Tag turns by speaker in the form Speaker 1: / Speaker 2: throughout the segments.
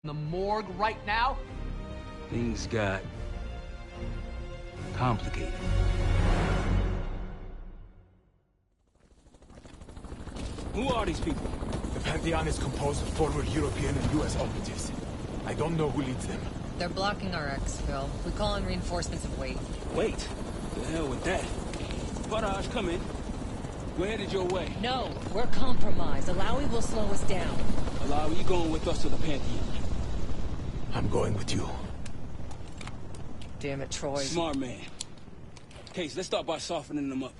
Speaker 1: the morgue right now?
Speaker 2: Things got complicated. Who are these people?
Speaker 3: The Pantheon is composed of former European and US operatives. I don't know who leads them.
Speaker 4: They're blocking our exfil. We call in reinforcements and wait.
Speaker 2: Wait? The hell with that. Barrage, come in. We're headed your way.
Speaker 4: No, we're compromised. Alawi will slow us down.
Speaker 2: Alawi, you going with us to the Pantheon?
Speaker 3: I'm going with you.
Speaker 4: Damn it, Troy.
Speaker 2: Smart man. Case, let's start by softening them up.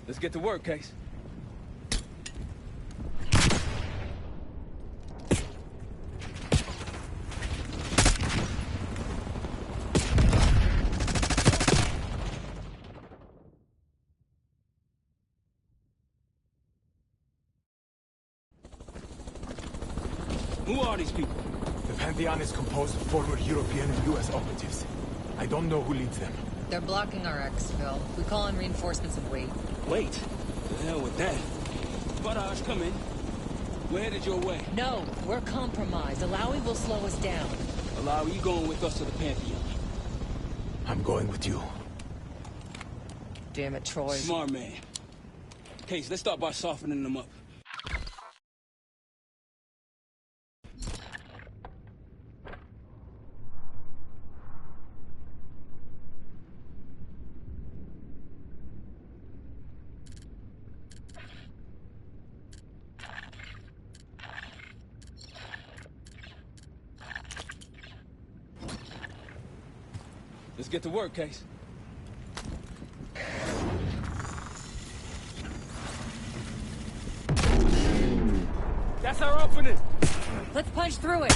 Speaker 2: Let's get to work, Case. Who are these people?
Speaker 3: The Pantheon is composed of former European and US operatives. I don't know who leads them.
Speaker 4: They're blocking our exfil. We call in reinforcements and wait.
Speaker 2: Wait? The hell with that. Barrage, come in. We're headed your way.
Speaker 4: No, we're compromised. Alawi will slow us down.
Speaker 2: Alawi, you going with us to the Pantheon?
Speaker 3: I'm going with you.
Speaker 4: Damn it, Troy.
Speaker 2: Smart man. Case, let's start by softening them up. Let's get to work, Case. That's our opening.
Speaker 4: Let's punch through it.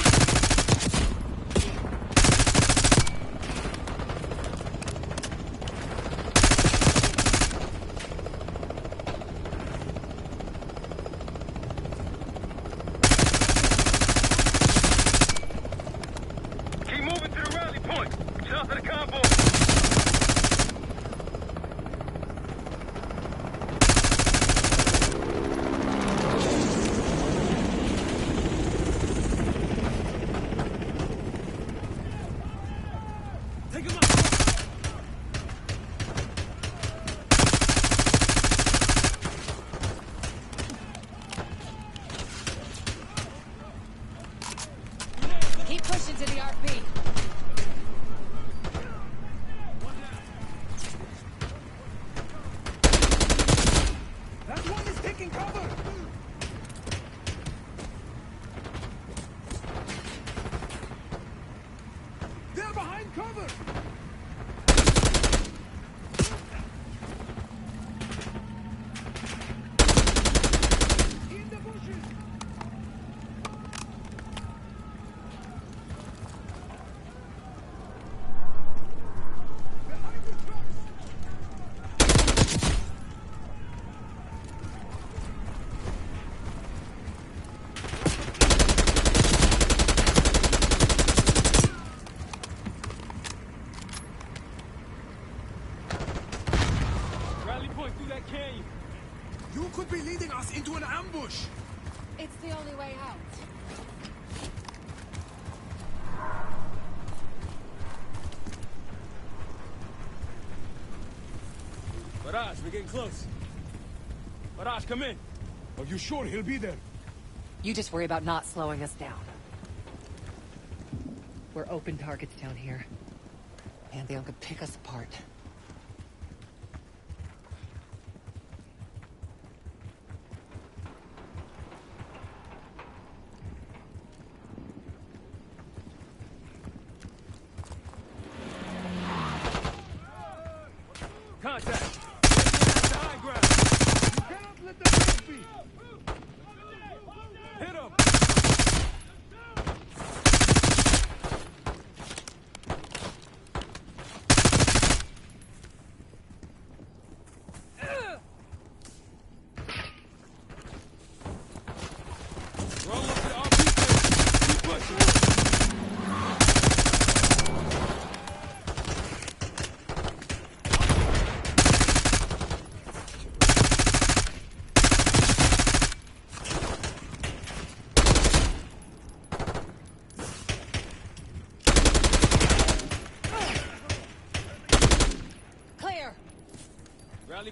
Speaker 5: Keep moving to the rally point. South of the convoy.
Speaker 2: Take him out.
Speaker 4: Keep pushing to the RP.
Speaker 3: That one is taking cover! They're behind cover! In the bushes! Behind the trucks!
Speaker 2: Rally point through that canyon.
Speaker 3: You could be leading us into an ambush!
Speaker 4: It's the only way out.
Speaker 2: Barrage, we're getting close. Barrage, come in.
Speaker 3: Are you sure he'll be there?
Speaker 4: You just worry about not slowing us down. We're open targets down here. Pantheon could pick us apart.
Speaker 2: Contact. High ground.
Speaker 3: You cannot let them be!
Speaker 2: Hit him.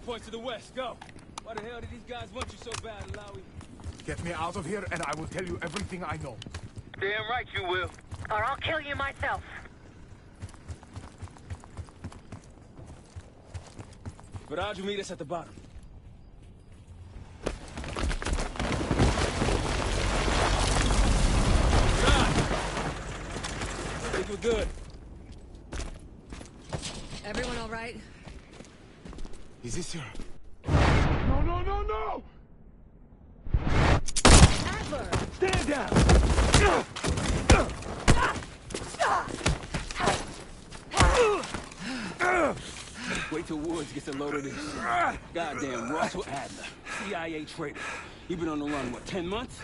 Speaker 2: point to the west. Go. Why the hell did these guys want you so bad, Alawi?
Speaker 3: Get me out of here and I will tell you everything I know.
Speaker 5: Damn right you will.
Speaker 1: Or I'll kill you myself.
Speaker 2: Viraj will meet us at the bottom. Viraj! I think we're good.
Speaker 4: Everyone all right?
Speaker 3: Is this your... No, no, no, no!
Speaker 4: Adler!
Speaker 3: Stand down!
Speaker 2: Wait till Woods gets a load of this. Goddamn Russell Adler, CIA traitor. You been on the run, what, 10 months?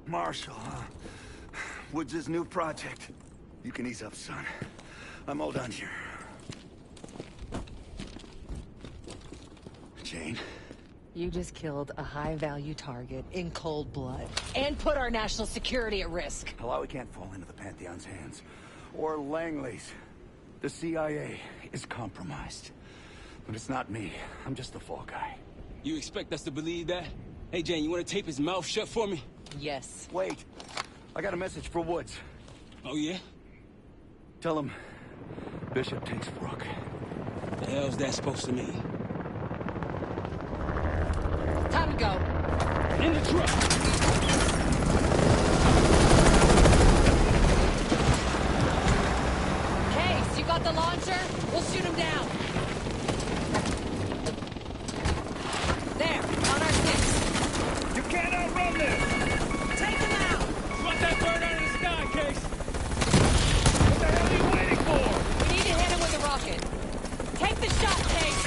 Speaker 6: Marshall, huh? Woods' new project. You can ease up, son. I'm all done here. Jane?
Speaker 4: You just killed a high-value target in cold blood. And put our national security at risk.
Speaker 6: Alawi can't fall into the Pantheon's hands. Or Langley's. The CIA is compromised. But it's not me. I'm just the fall guy.
Speaker 2: You expect us to believe that? Hey, Jane, you want to tape his mouth shut for me?
Speaker 4: Yes.
Speaker 6: Wait. I got a message for Woods.
Speaker 2: Oh, yeah?
Speaker 6: Tell him Bishop takes Brooke.
Speaker 2: The hell's that supposed to mean?
Speaker 4: Time to go.
Speaker 2: In the truck!
Speaker 4: Case, you got the launcher? We'll shoot him down. There, on our 6.
Speaker 5: You can't outrun this!
Speaker 4: Take him out!
Speaker 2: Let that bird out of the sky, Case!
Speaker 5: What the hell are you waiting for?
Speaker 4: We need to hit him with a rocket. Take the shot, Case!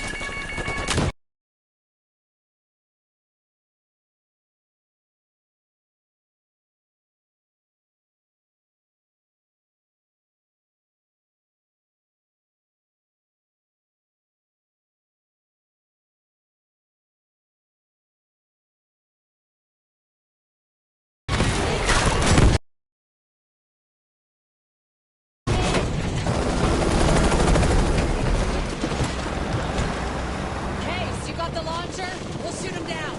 Speaker 4: Case, you got the launcher? We'll shoot him down.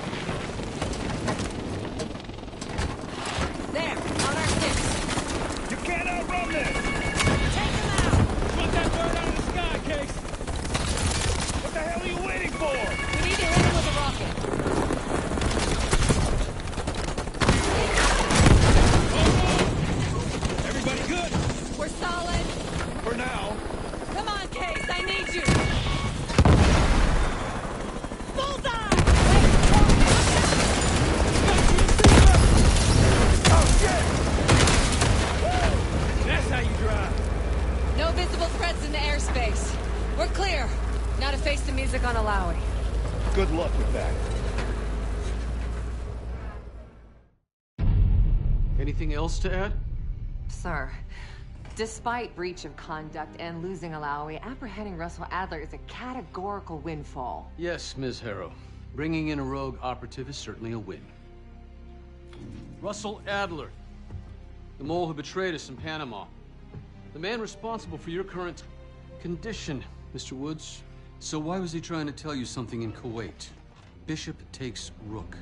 Speaker 4: There, on our 6.
Speaker 5: You can't outrun this!
Speaker 4: Take him out!
Speaker 2: Let that bird out of the sky, Case!
Speaker 5: What the hell are you waiting for?
Speaker 4: We need to hit him with a rocket.
Speaker 2: Everybody good?
Speaker 4: We're solid.
Speaker 5: For now.
Speaker 4: Come on, Case, I need you. Bullseye!
Speaker 2: That's how you drive.
Speaker 4: No visible threats in the airspace. We're clear. Now to face the music on Alawi.
Speaker 6: Good luck with that.
Speaker 7: Anything else to add?
Speaker 8: Sir, despite breach of conduct and losing Alawi, apprehending Russell Adler is a categorical windfall.
Speaker 7: Yes, Ms. Harrow. Bringing in a rogue operative is certainly a win. Russell Adler, the mole who betrayed us in Panama. The man responsible for your current condition, Mr. Woods. So why was he trying to tell you something in Kuwait? Bishop takes Rook.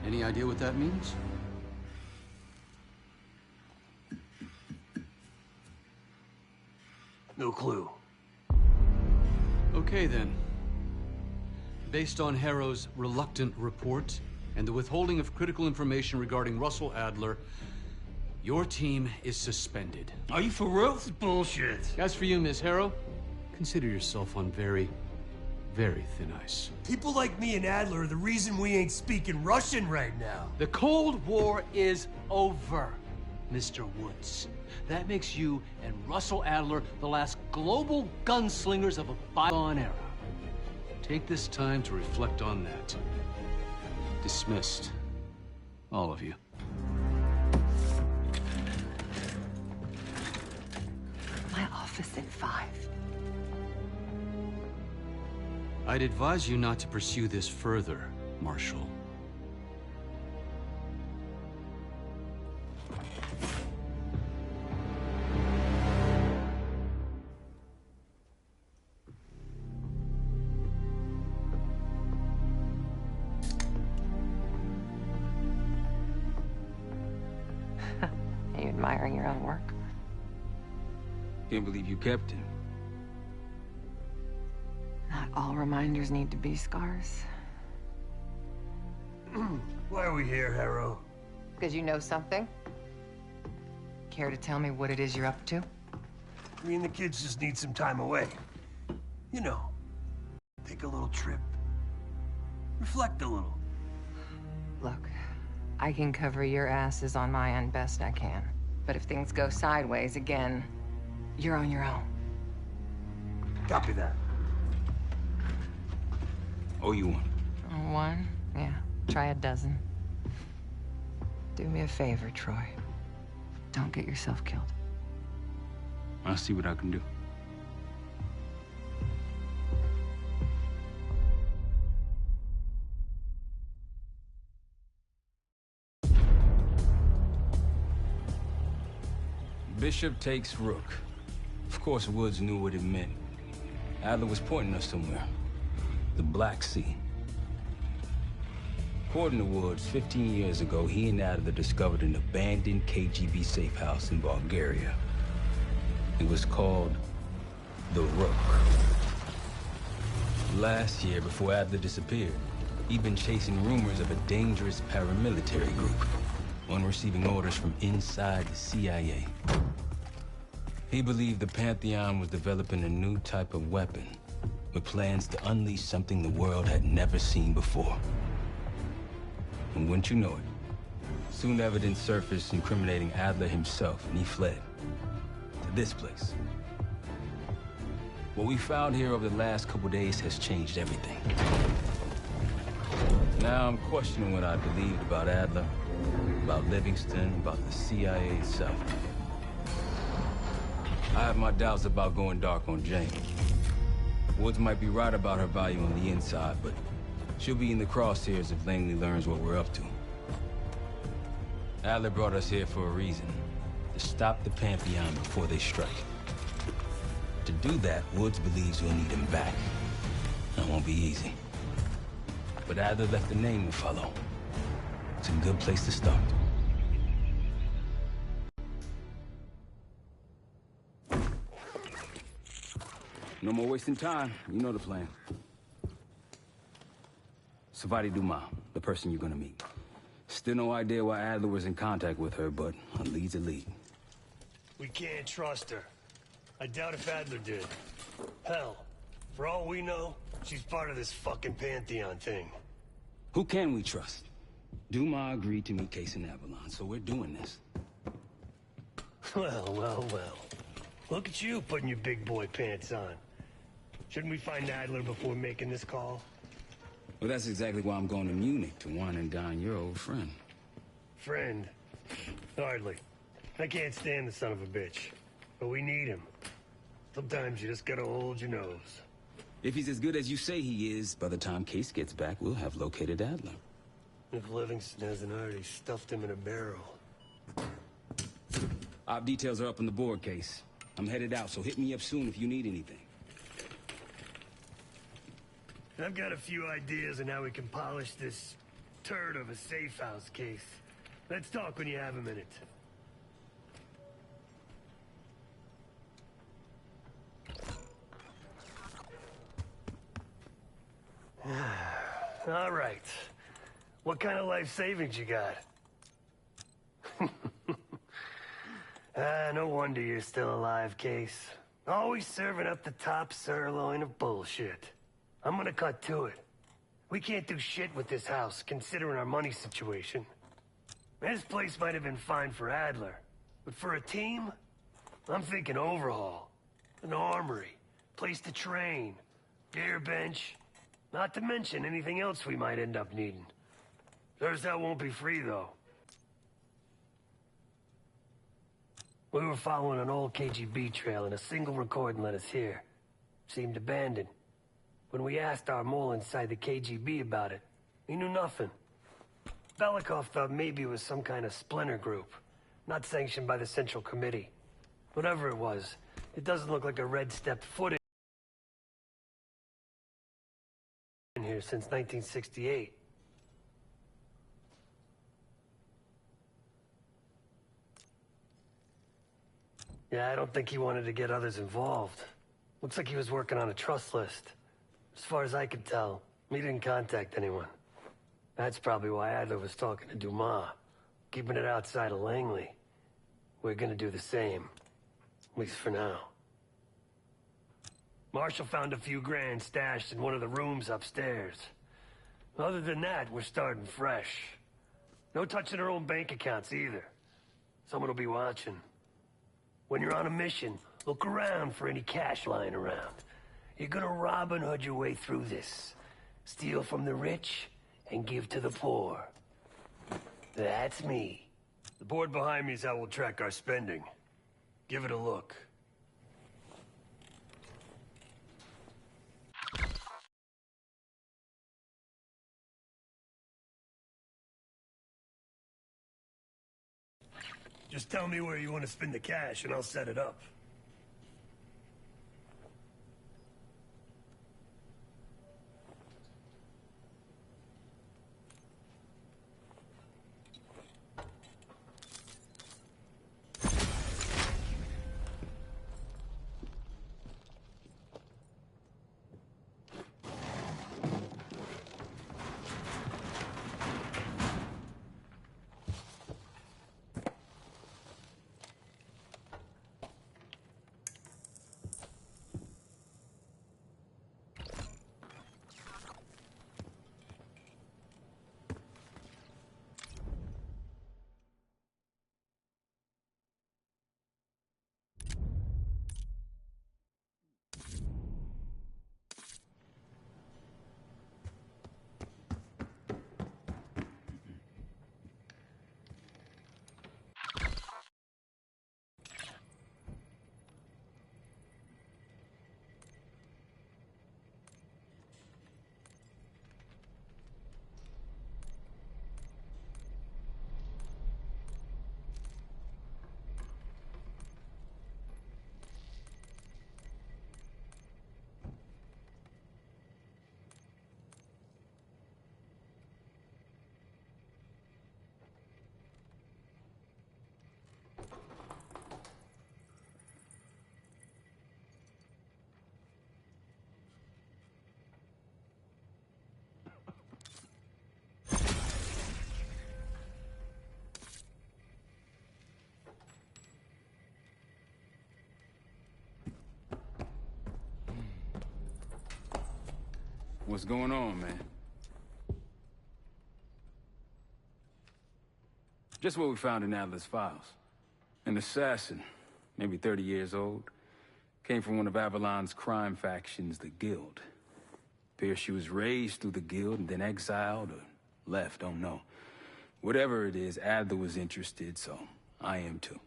Speaker 7: Any idea what that means?
Speaker 9: No clue.
Speaker 7: Okay then. Based on Harrow's reluctant report and the withholding of critical information regarding Russell Adler, your team is suspended.
Speaker 9: Are you for real? This is bullshit.
Speaker 7: As for you, Miss Harrow, consider yourself on very, very thin ice.
Speaker 9: People like me and Adler are the reason we ain't speaking Russian right now.
Speaker 7: The Cold War is over, Mr. Woods. That makes you and Russell Adler the last global gunslingers of a bygone era. Take this time to reflect on that. Dismissed. All of you.
Speaker 8: My office in 5.
Speaker 7: I'd advise you not to pursue this further, Marshal.
Speaker 8: Are you admiring your own work?
Speaker 2: Can't believe you kept it.
Speaker 8: Not all reminders need to be scars.
Speaker 9: Why are we here, Harrow?
Speaker 8: Because you know something? Care to tell me what it is you're up to?
Speaker 9: Me and the kids just need some time away. You know, take a little trip. Reflect a little.
Speaker 8: Look, I can cover your asses on my end best I can. But if things go sideways again, you're on your own.
Speaker 9: Copy that.
Speaker 2: Oh, you one.
Speaker 8: One? Yeah. Try a dozen. Do me a favor, Troy. Don't get yourself killed.
Speaker 2: I'll see what I can do. Bishop takes Rook. Of course, Woods knew what it meant. Adler was pointing us somewhere. The Black Sea. According to Woods, 15 years ago, he and Adler discovered an abandoned KGB safe house in Bulgaria. It was called the Rook. Last year, before Adler disappeared, he'd been chasing rumors of a dangerous paramilitary group, one receiving orders from inside the CIA. He believed the Pantheon was developing a new type of weapon, with plans to unleash something the world had never seen before. And wouldn't you know it, soon evidence surfaced incriminating Adler himself, and he fled to this place. What we found here over the last couple days has changed everything. Now I'm questioning what I believed about Adler, about Livingston, about the CIA itself. I have my doubts about going dark on Jane. Woods might be right about her value on the inside, but she'll be in the crosshairs if Langley learns what we're up to. Adler brought us here for a reason. To stop the Pantheon before they strike. To do that, Woods believes we'll need him back. That won't be easy. But Adler left a name to follow. It's a good place to start. No more wasting time. You know the plan. Savati Dumas, the person you're gonna meet. Still no idea why Adler was in contact with her, but a lead's a lead.
Speaker 9: We can't trust her. I doubt if Adler did. Hell, for all we know, she's part of this fucking Pantheon thing.
Speaker 2: Who can we trust? Dumas agreed to meet Case in Avalon, so we're doing this.
Speaker 9: Well, well, well. Look at you putting your big boy pants on. Shouldn't we find Adler before making this call?
Speaker 2: Well, that's exactly why I'm going to Munich, to wine and dine your old friend.
Speaker 9: Friend? Hardly. I can't stand the son of a bitch. But we need him. Sometimes you just gotta hold your nose.
Speaker 2: If he's as good as you say he is, by the time Case gets back, we'll have located Adler.
Speaker 9: If Livingston hasn't already stuffed him in a barrel.
Speaker 2: Op details are up on the board, Case. I'm headed out, so hit me up soon if you need anything.
Speaker 9: I've got a few ideas on how we can polish this turd of a safe house case. Let's talk when you have a minute. All right. What kind of life savings you got? No wonder you're still alive, Case. Always serving up the top sirloin of bullshit. I'm gonna cut to it. We can't do shit with this house, considering our money situation. This place might have been fine for Adler, but for a team, I'm thinking overhaul. An armory, place to train, gear bench, not to mention anything else we might end up needing. There's that won't be free, though. We were following an old KGB trail and a single recording led us here. Seemed abandoned. When we asked our mole inside the KGB about it, he knew nothing. Belikov thought maybe it was some kind of splinter group, not sanctioned by the Central Committee. Whatever it was, it doesn't look like a Red stepped foot in here since 1968. Yeah, I don't think he wanted to get others involved. Looks like he was working on a trust list. As far as I could tell, he didn't contact anyone. That's probably why Adler was talking to Dumas, keeping it outside of Langley. We're gonna do the same, at least for now. Marshall found a few grand stashed in one of the rooms upstairs. Other than that, we're starting fresh. No touching our own bank accounts either. Someone will be watching. When you're on a mission, look around for any cash lying around. You're gonna Robin Hood your way through this. Steal from the rich and give to the poor. That's me. The board behind me is how we'll track our spending. Give it a look. Just tell me where you want to spend the cash and I'll set it up.
Speaker 2: What's going on, man? Just what we found in Adler's files. An assassin, maybe 30 years old, came from one of Avalon's crime factions, the Guild. Appears she was raised through the Guild and then exiled or left, don't know. Whatever it is, Adler was interested, so I am too.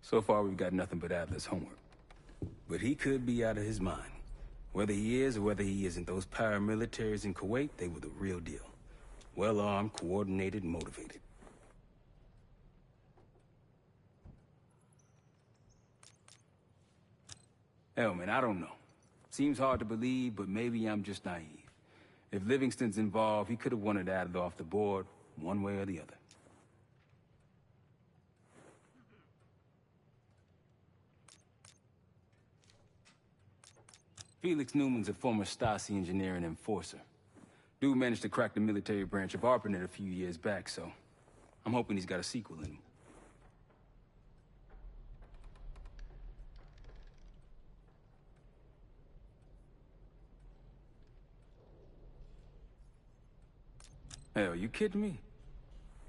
Speaker 2: So far, we've got nothing but Adler's homework. But he could be out of his mind. Whether he is or whether he isn't, those paramilitaries in Kuwait, they were the real deal. Well-armed, coordinated, and motivated. Hell, man, I don't know. Seems hard to believe, but maybe I'm just naive. If Livingston's involved, he could have wanted Adler off the board, one way or the other. Felix Newman's a former Stasi engineer and enforcer. Dude managed to crack the military branch of ARPANET a few years back, so I'm hoping he's got a sequel in him. Hell, you kidding me?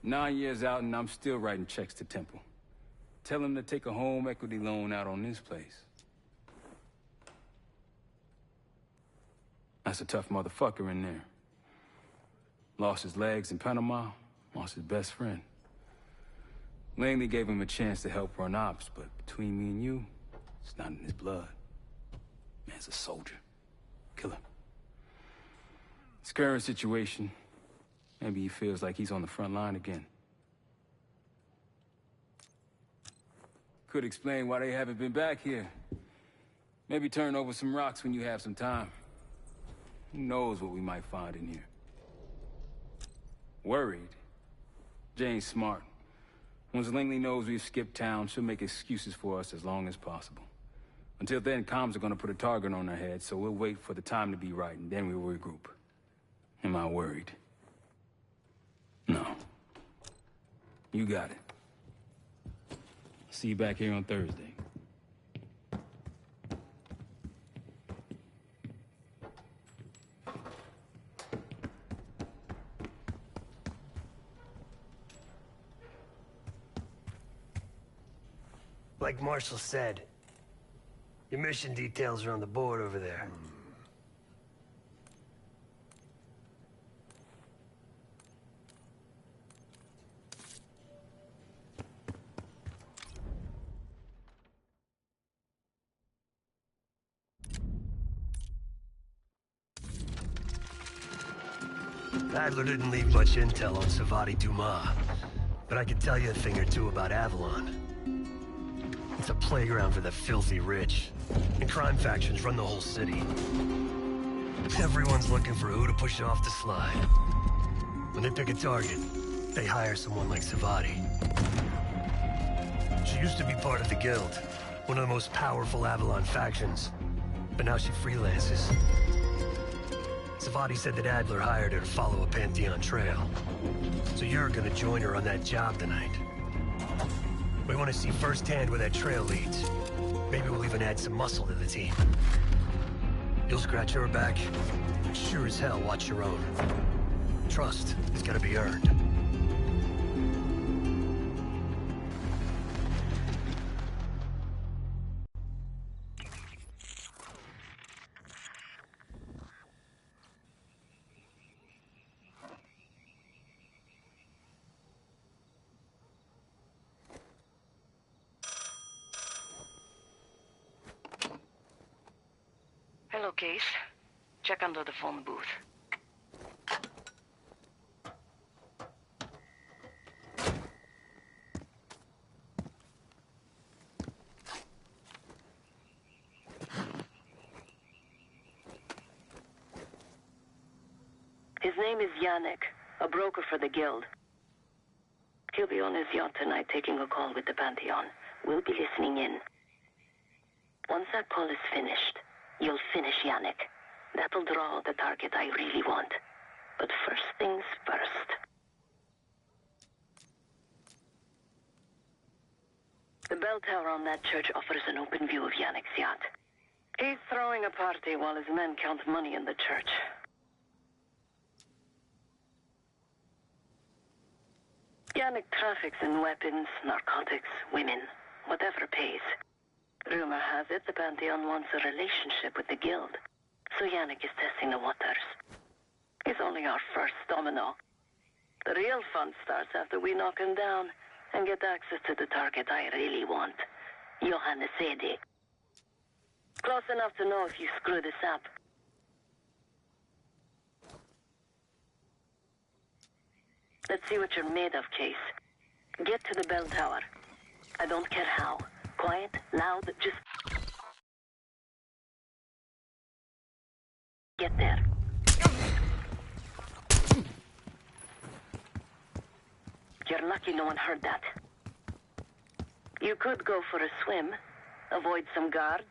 Speaker 2: 9 years out and I'm still writing checks to Temple. Tell him to take a home equity loan out on this place. That's a tough motherfucker in there. Lost his legs in Panama, lost his best friend. Langley gave him a chance to help run ops, but between me and you, it's not in his blood. Man's a soldier. Killer. His current situation, maybe he feels like he's on the front line again. Could explain why they haven't been back here. Maybe turn over some rocks when you have some time. Who knows what we might find in here? Worried? Jane's smart. Once Langley knows we've skipped town, she'll make excuses for us as long as possible. Until then, comms are gonna put a target on our head, so we'll wait for the time to be right, and then we'll regroup. Am I worried? No. You got it. See you back here on Thursday.
Speaker 9: Like Marshall said, your mission details are on the board over there. Adler didn't leave much intel on Savati Dumas, but I can tell you a thing or two about Avalon. It's a playground for the filthy rich, and crime factions run the whole city. Everyone's looking for who to push off the slide. When they pick a target, they hire someone like Savati. She used to be part of the Guild, one of the most powerful Avalon factions, but now she freelances. Savati said that Adler hired her to follow a Pantheon trail. So you're gonna join her on that job tonight. We want to see firsthand where that trail leads. Maybe we'll even add some muscle to the team. You'll scratch her back, but sure as hell watch your own. Trust is gotta be earned.
Speaker 1: Hello, Case. Check under the phone booth. His name is Yannick, a broker for the Guild. He'll be on his yacht tonight taking a call with the Pantheon. We'll be listening in. Once that call is finished, you'll finish Yannick. That'll draw the target I really want. But first things first. The bell tower on that church offers an open view of Yannick's yacht. He's throwing a party while his men count money in the church. Yannick traffics in weapons, narcotics, women, whatever pays. Rumor has it the Pantheon wants a relationship with the Guild, so Yannick is testing the waters. He's only our first domino. The real fun starts after we knock him down and get access to the target I really want, Johannes Edi. Close enough to know if you screw this up. Let's see what you're made of, Case. Get to the bell tower. I don't care how. Quiet, loud, just get there. You're lucky no one heard that. You could go for a swim, avoid some guards.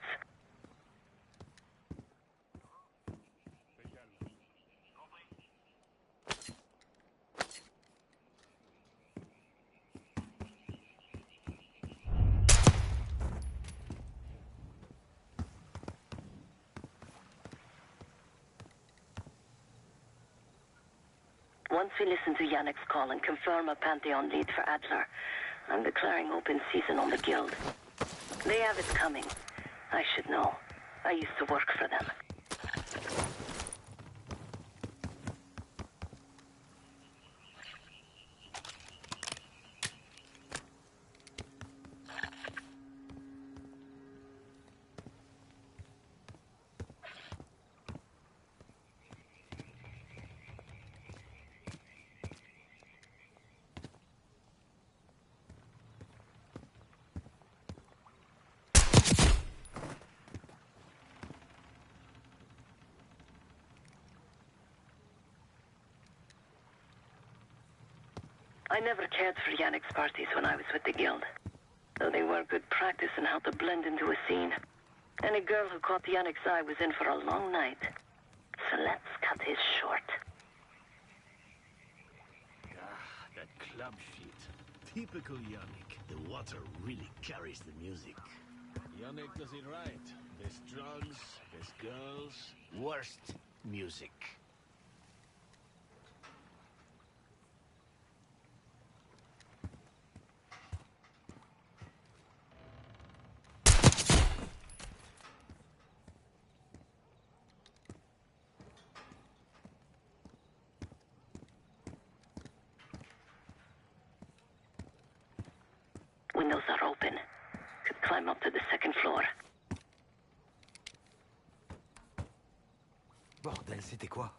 Speaker 1: Once we listen to Yannick's call and confirm a Pantheon lead for Adler, I'm declaring open season on the Guild. They have it coming. I should know. I used to work for them. I never cared for Yannick's parties when I was with the Guild, though they were good practice in how to blend into a scene. Any girl who caught Yannick's eye was in for a long night. So let's cut his short.
Speaker 10: Ah, that club shit. Typical Yannick. The water really carries the music. Yannick does it right. There's drugs, there's girls, worst music.
Speaker 1: Windows are open. Could climb up to the second floor.
Speaker 6: Bordel, c'était quoi?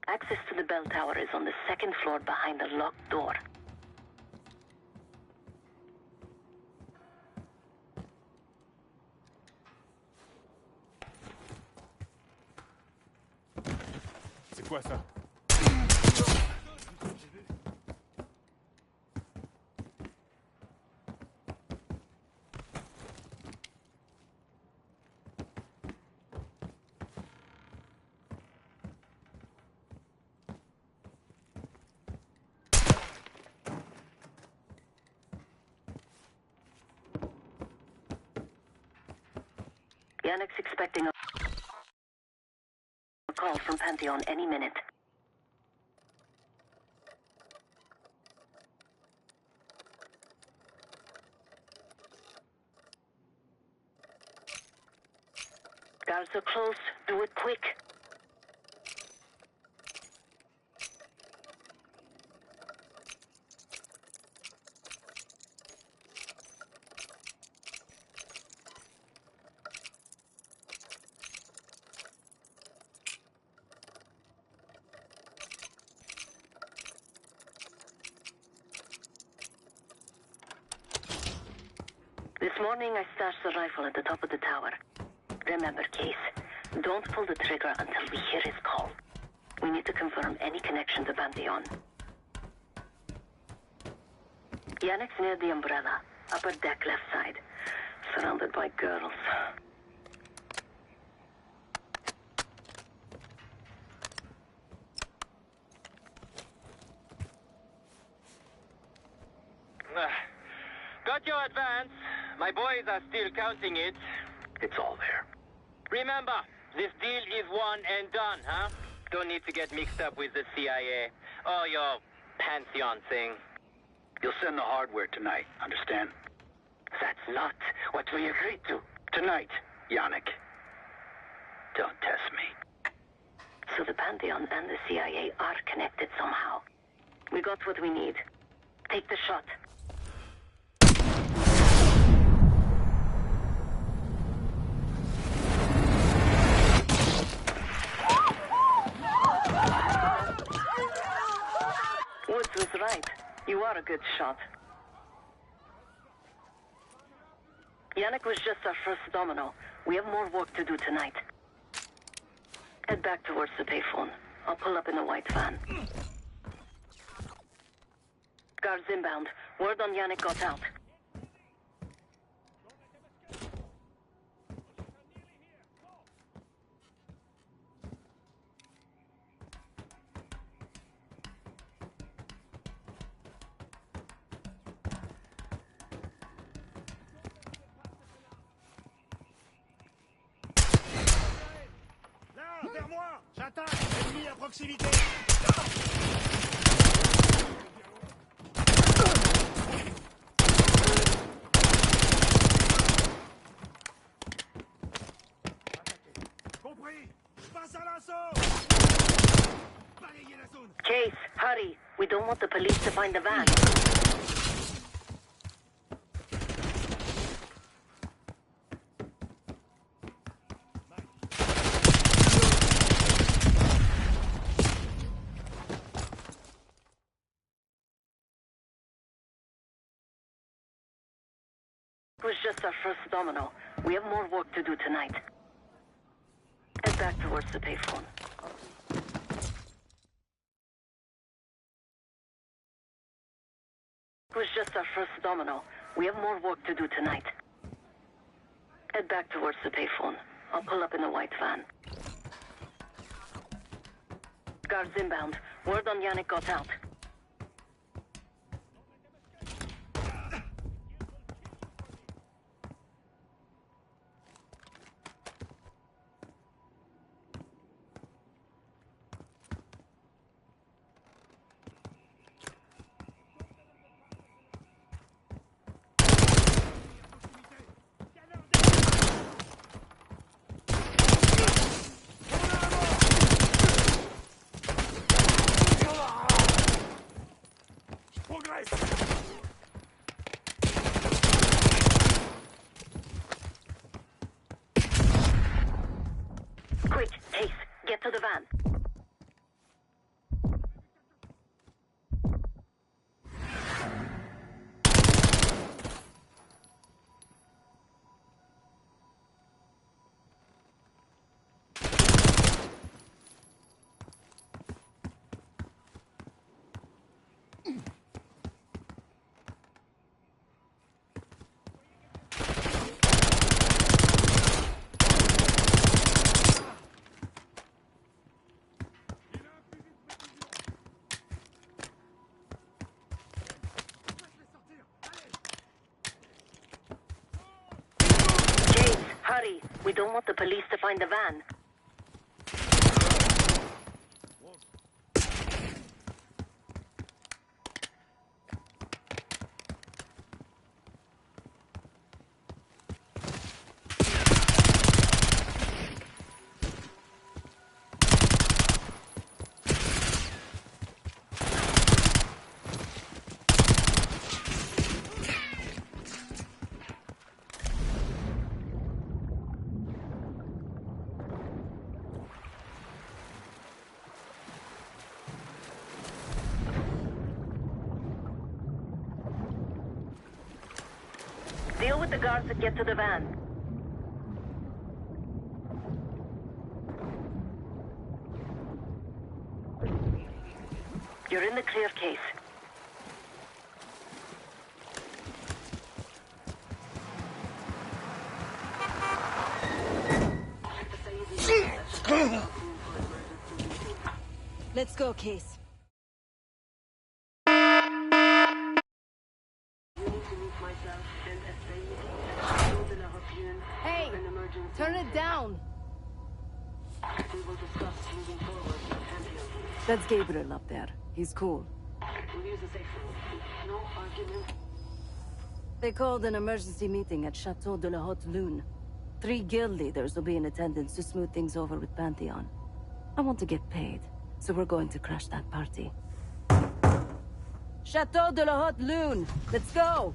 Speaker 1: Access to the bell tower is on the second floor behind the locked door.
Speaker 3: C'est quoi ça?
Speaker 1: Yannick's expecting a call from Pantheon any minute. Guards are close. Do it quick. This morning I stashed the rifle at the top of the tower. Remember, Case, don't pull the trigger until we hear his call. We need to confirm any connection to Pantheon. Yannick's near the umbrella, upper deck left side, surrounded by girls.
Speaker 11: Got your advance. My boys are still counting it.
Speaker 6: It's all there.
Speaker 11: Remember, this deal is one and done, huh? Don't need to get mixed up with the CIA or your Pantheon thing.
Speaker 6: You'll send the hardware tonight, understand?
Speaker 11: That's not what we agreed to.
Speaker 6: Tonight, Yannick. Don't test me.
Speaker 1: So the Pantheon and the CIA are connected somehow. We got what we need. Take the shot. Woods was right. You are a good shot. Yannick was just our first domino. We have more work to do tonight. Head back towards the payphone. I'll pull up in a white van. Guards inbound. Word on Yannick got out.
Speaker 10: Là, vers moi! J'attaque! Ennemi à proximité! Compris! Je passe à l'assaut! Balayez la zone!
Speaker 1: Chase, hurry. We don't want the police to find the van. It was just our first domino. We have more work to do tonight. Head back towards the payphone. It was just our first domino. We have more work to do tonight. Head back towards the payphone. I'll pull up in a white van. Guards inbound. Word on Yannick got out. Quick, Chase, get to the van. Hurry! We don't want the police to find the van. Deal with the guards that get to the van. You're in the clear, Case.
Speaker 4: Let's go, Case. Hey, turn it down.
Speaker 1: We will discuss moving forward with Pantheon.
Speaker 12: That's Gabriel up there. He's cool.
Speaker 1: We'll use the safe room. No argument.
Speaker 12: They called an emergency meeting at Chateau de la Haute Lune. 3 guild leaders will be in attendance to smooth things over with Pantheon. I want to get paid, so we're going to crash that party. Chateau de la Haute Lune! Let's go!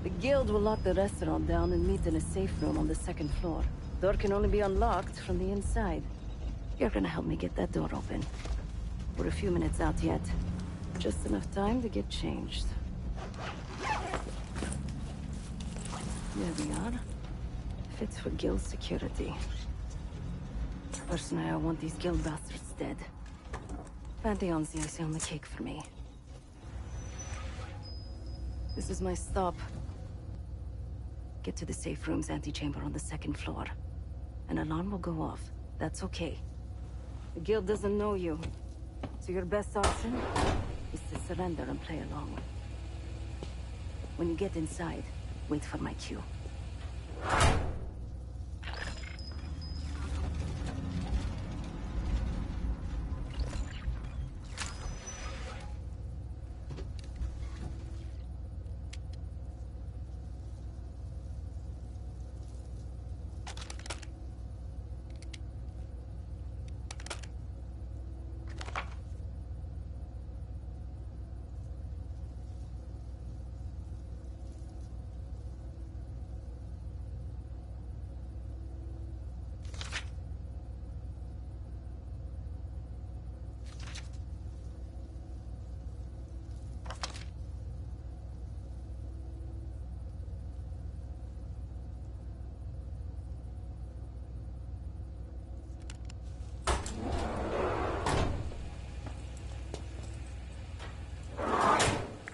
Speaker 12: The guild will lock the restaurant down and meet in a safe room on the 2nd floor. Door can only be unlocked from the inside. You're gonna help me get that door open. We're a few minutes out yet. Just enough time to get changed. There we are. Fits for guild security. Personally, I want these guild bastards dead. Pantheon's the icing on the cake for me. This is my stop. Get to the safe room's antechamber on the 2nd floor. An alarm will go off. That's okay. The guild doesn't know you. So your best option is to surrender and play along. When you get inside, wait for my cue.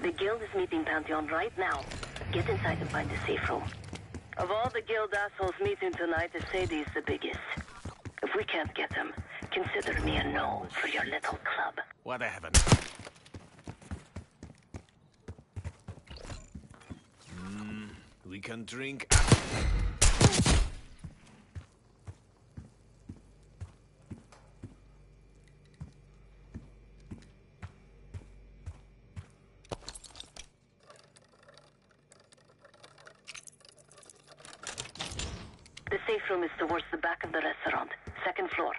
Speaker 1: The guild is meeting Pantheon right now. Get inside and find the safe room. Of all the guild assholes meeting tonight, Sadie's the biggest. If we can't get him, consider me a no for your little club.
Speaker 10: What a heaven. We can drink.
Speaker 1: The safe room is towards the back of the restaurant, 2nd floor.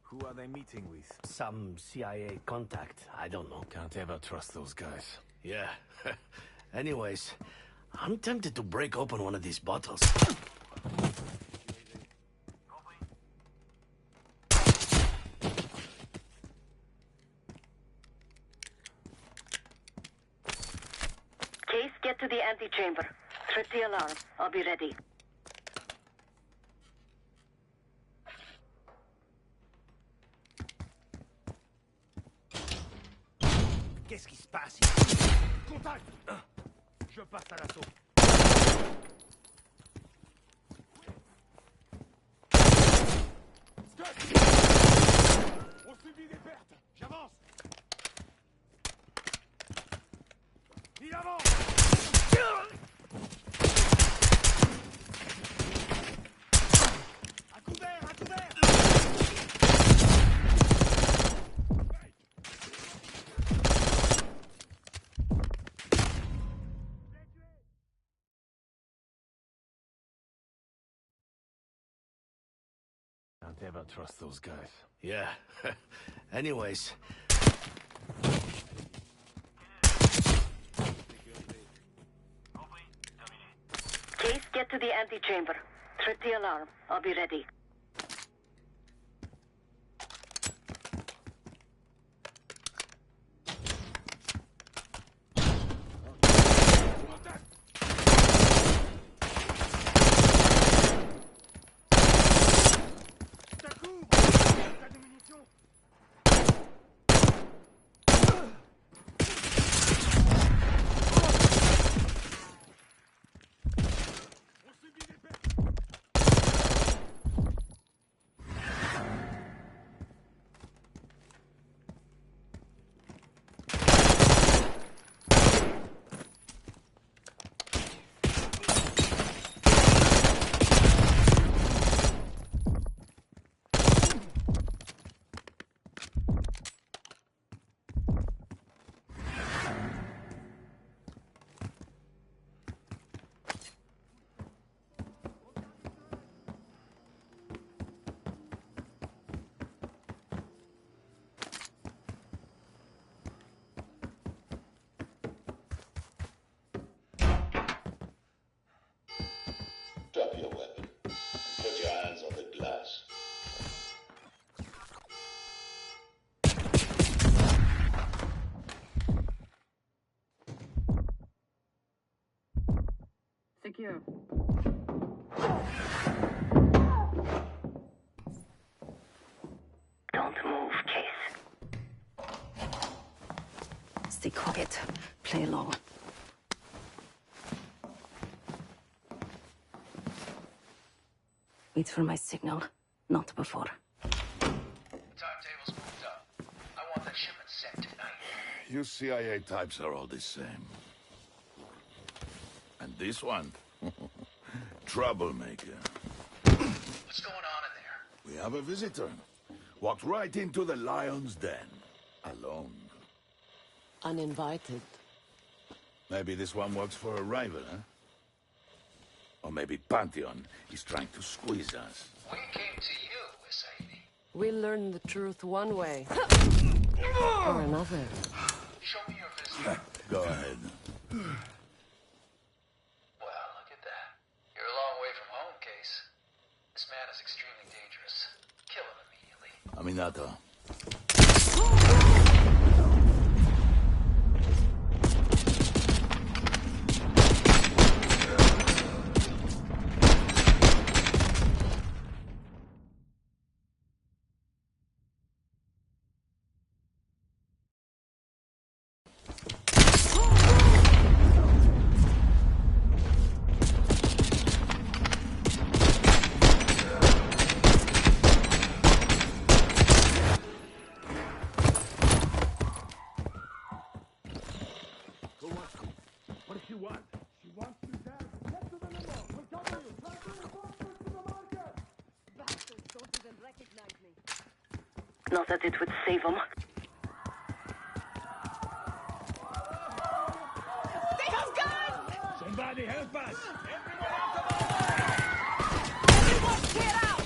Speaker 10: Who are they meeting with?
Speaker 9: Some CIA contact. I don't know.
Speaker 10: Can't ever trust those guys.
Speaker 9: Yeah. Anyways, I'm tempted to break open one of these bottles.
Speaker 1: Case, get to the antechamber. Trip the alarm. I'll be ready.
Speaker 10: Qu'est-ce qui se passe?
Speaker 5: Contact! Je passe à l'assaut. On subit des pertes. J'avance. Il avance. À couvert, à couvert.
Speaker 10: Can't ever trust those guys.
Speaker 9: Yeah. Anyways.
Speaker 1: Case, get to the antechamber. Trip the alarm. I'll be ready.
Speaker 12: secure.
Speaker 1: Don't move, Case.
Speaker 12: Stay quiet. Play along. Wait for my signal, not before.
Speaker 13: Timetable's moved up. I want that shipment sent tonight.
Speaker 10: You CIA types are all the same. And this one? Troublemaker.
Speaker 13: What's going on in there?
Speaker 10: We have a visitor. Walked right into the lion's den. Alone.
Speaker 14: Uninvited.
Speaker 10: Maybe this one works for a rival, huh? Or maybe Pantheon is trying to squeeze us.
Speaker 13: We came to you, Sadie.
Speaker 14: We learn the truth one way. Or another.
Speaker 13: Show me your visitor.
Speaker 10: Go ahead.
Speaker 13: Well, look at that. You're a long way from home, Case. This man is extremely dangerous. Kill him immediately.
Speaker 10: Aminato.
Speaker 1: Not that it would save him.
Speaker 5: They have guns! Somebody help us!
Speaker 1: Everyone get out!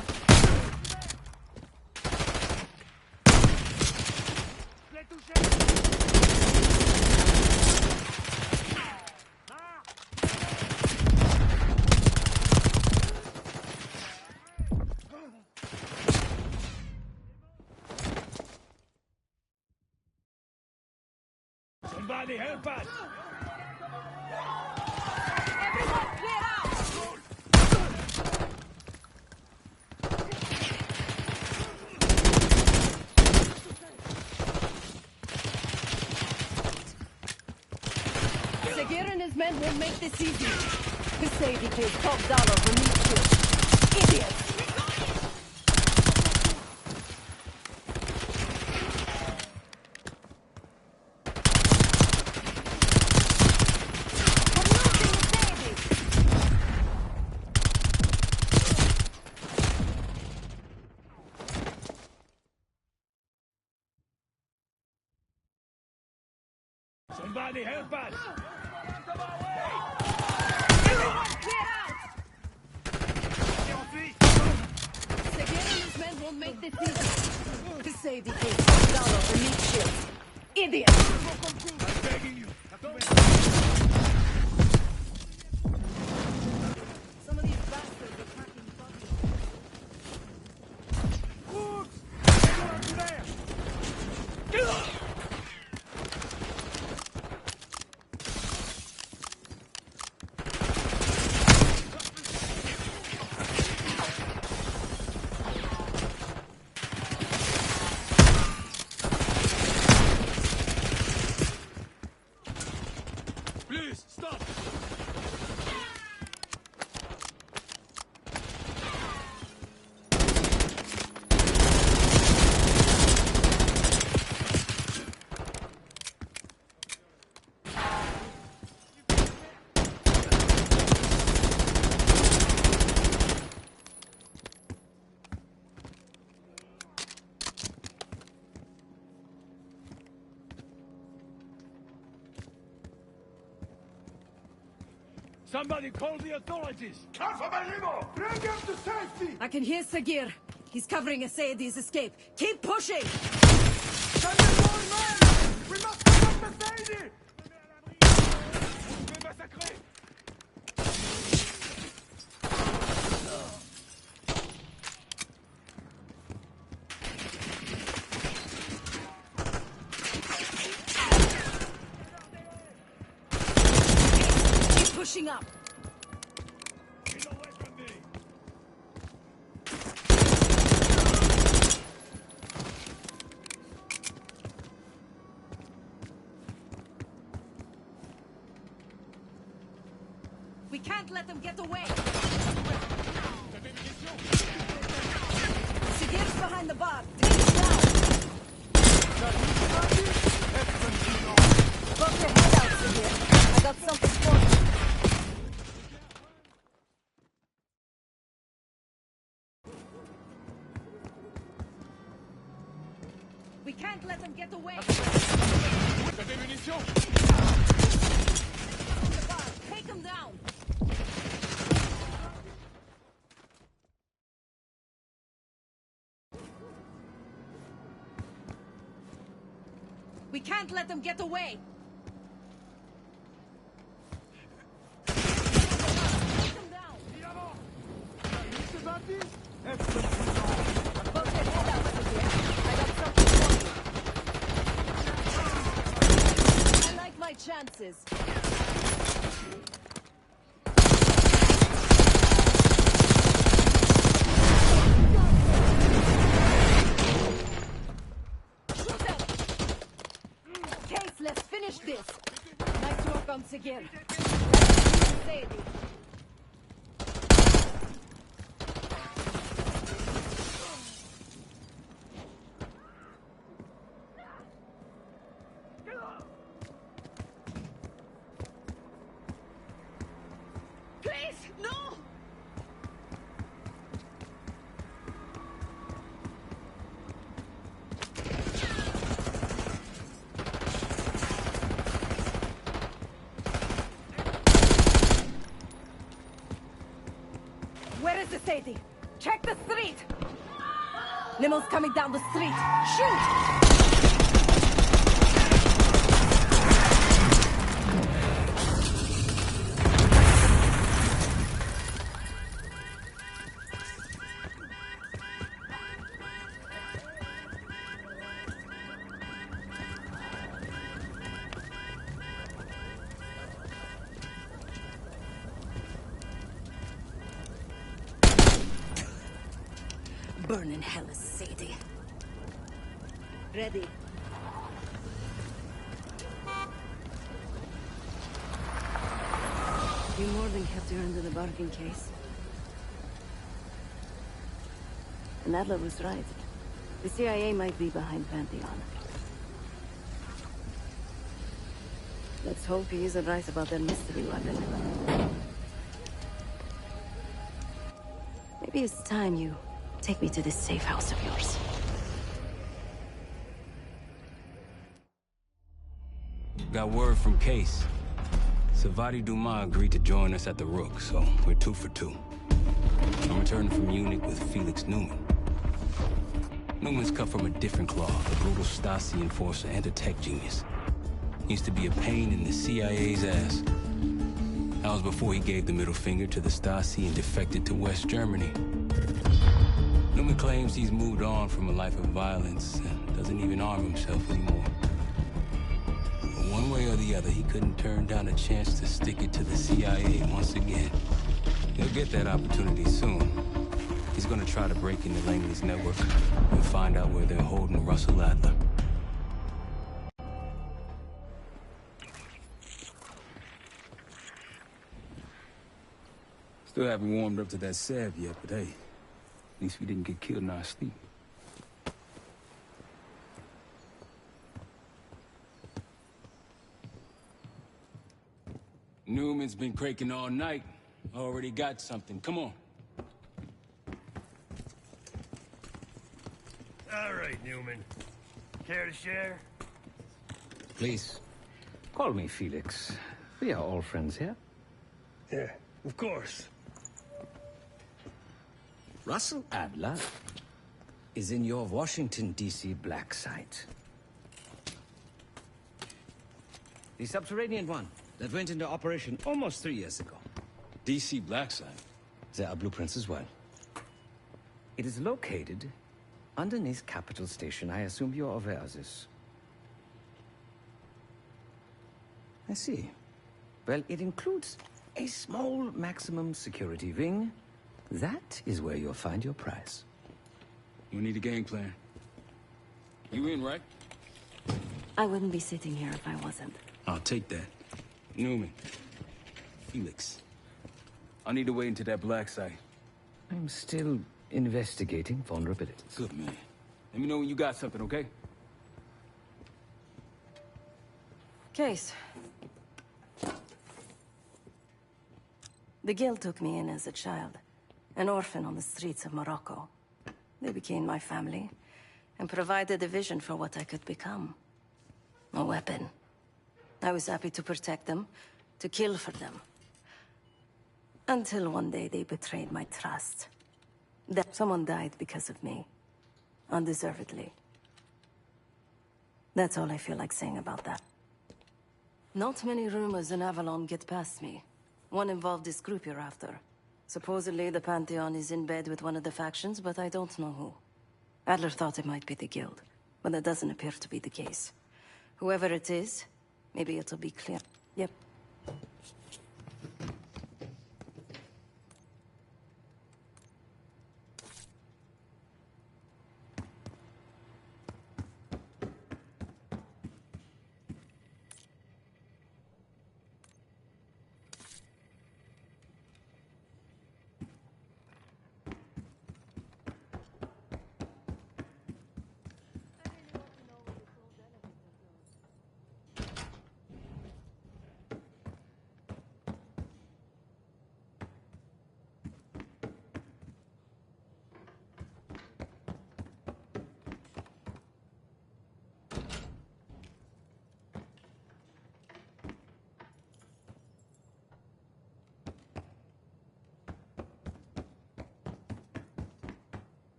Speaker 5: Somebody help us!
Speaker 1: Everyone clear out!
Speaker 12: Sagir and his men won't make this easy. Sadie pays top dollar for me too. Idiots!
Speaker 5: Somebody help us!
Speaker 1: Everyone clear out!
Speaker 12: Sagir and his men won't make this easy. Sadie pays top dollar for meat shields. Idiots!
Speaker 5: I'm begging you!
Speaker 12: Some of these bastards are packing bodies.
Speaker 5: Please, stop! Somebody call the authorities!
Speaker 3: Bring him to safety!
Speaker 12: I can hear Sagir. He's covering Sadie's escape. Keep pushing!
Speaker 3: Send in more men! We must pick up Mercedes!
Speaker 12: Keep pushing up!
Speaker 4: We can't let them get away! Sigir's behind the bar. Take it down! Poke your head out, Sigir. I got something for you. We can't let them get away! Take them down! We can't let them get away! Take them down! Poke your head out, Sigir. I got something for you. I like my chances. Case, let's finish this. Nice work on Sigir. Sadie. Please, no! Where is the Sadie? Check the street! Nimmo's coming down the street. Shoot! Burn in hell, Sadie. Ready.
Speaker 12: You more than kept her under the bargain case. And Adler was right. The CIA might be behind Pantheon. Let's hope he isn't right about that mystery weapon. Maybe it's time you take me to this safe house of yours.
Speaker 2: Got word from Case. Savati Dumas agreed to join us at the Rook, so we're 2 for 2. I'm returning from Munich with Felix Neumann. Newman's cut from a different cloth, a brutal Stasi enforcer and a tech genius. He used to be a pain in the CIA's ass. That was before he gave the middle finger to the Stasi and defected to West Germany. Newman claims he's moved on from a life of violence and doesn't even arm himself anymore. But one way or the other, he couldn't turn down a chance to stick it to the CIA once again. He'll get that opportunity soon. He's gonna try to break into Langley's network and find out where they're holding Russell Adler. Still haven't warmed up to that salve yet, but hey, at least we didn't get killed in our sleep. Newman's been cranking all night. Already got something. Come on.
Speaker 9: All right, Newman. Care to share?
Speaker 15: Please, call me Felix. We are all friends here.
Speaker 9: Yeah, of course.
Speaker 15: Russell Adler is in your Washington, D.C. black site. The subterranean one that went into operation almost 3 years ago.
Speaker 2: D.C. black site?
Speaker 15: There are blueprints as well. It is located underneath Capitol Station. I assume you're aware of this. I see. Well, it includes a small maximum security wing. That is where you'll find your prize.
Speaker 2: We need a game plan. You in, right?
Speaker 12: I wouldn't be sitting here if I wasn't.
Speaker 2: I'll take that. Newman. Felix. I need to wait into that black site.
Speaker 15: I'm still investigating vulnerabilities.
Speaker 2: Good, man. Let me know when you got something, okay?
Speaker 12: Case. The Guild took me in as a child, an orphan on the streets of Morocco. They became my family, and provided a vision for what I could become. A weapon. I was happy to protect them, to kill for them. Until one day they betrayed my trust. That someone died because of me. Undeservedly. That's all I feel like saying about that. Not many rumors in Avalon get past me. One involved this group you're after. Supposedly the Pantheon is in bed with one of the factions, but I don't know who. Adler thought it might be the Guild, but that doesn't appear to be the case. Whoever it is, maybe it'll be clear. Yep.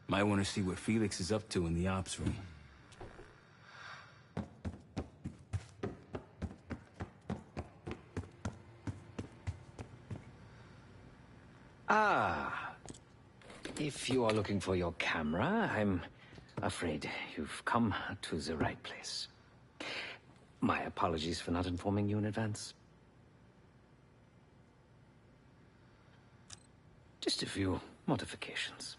Speaker 2: Might want to see what Felix is up to in the ops room.
Speaker 15: Ah. If you are looking for your camera, I'm afraid you've come to the right place. My apologies for not informing you in advance. Just a few modifications.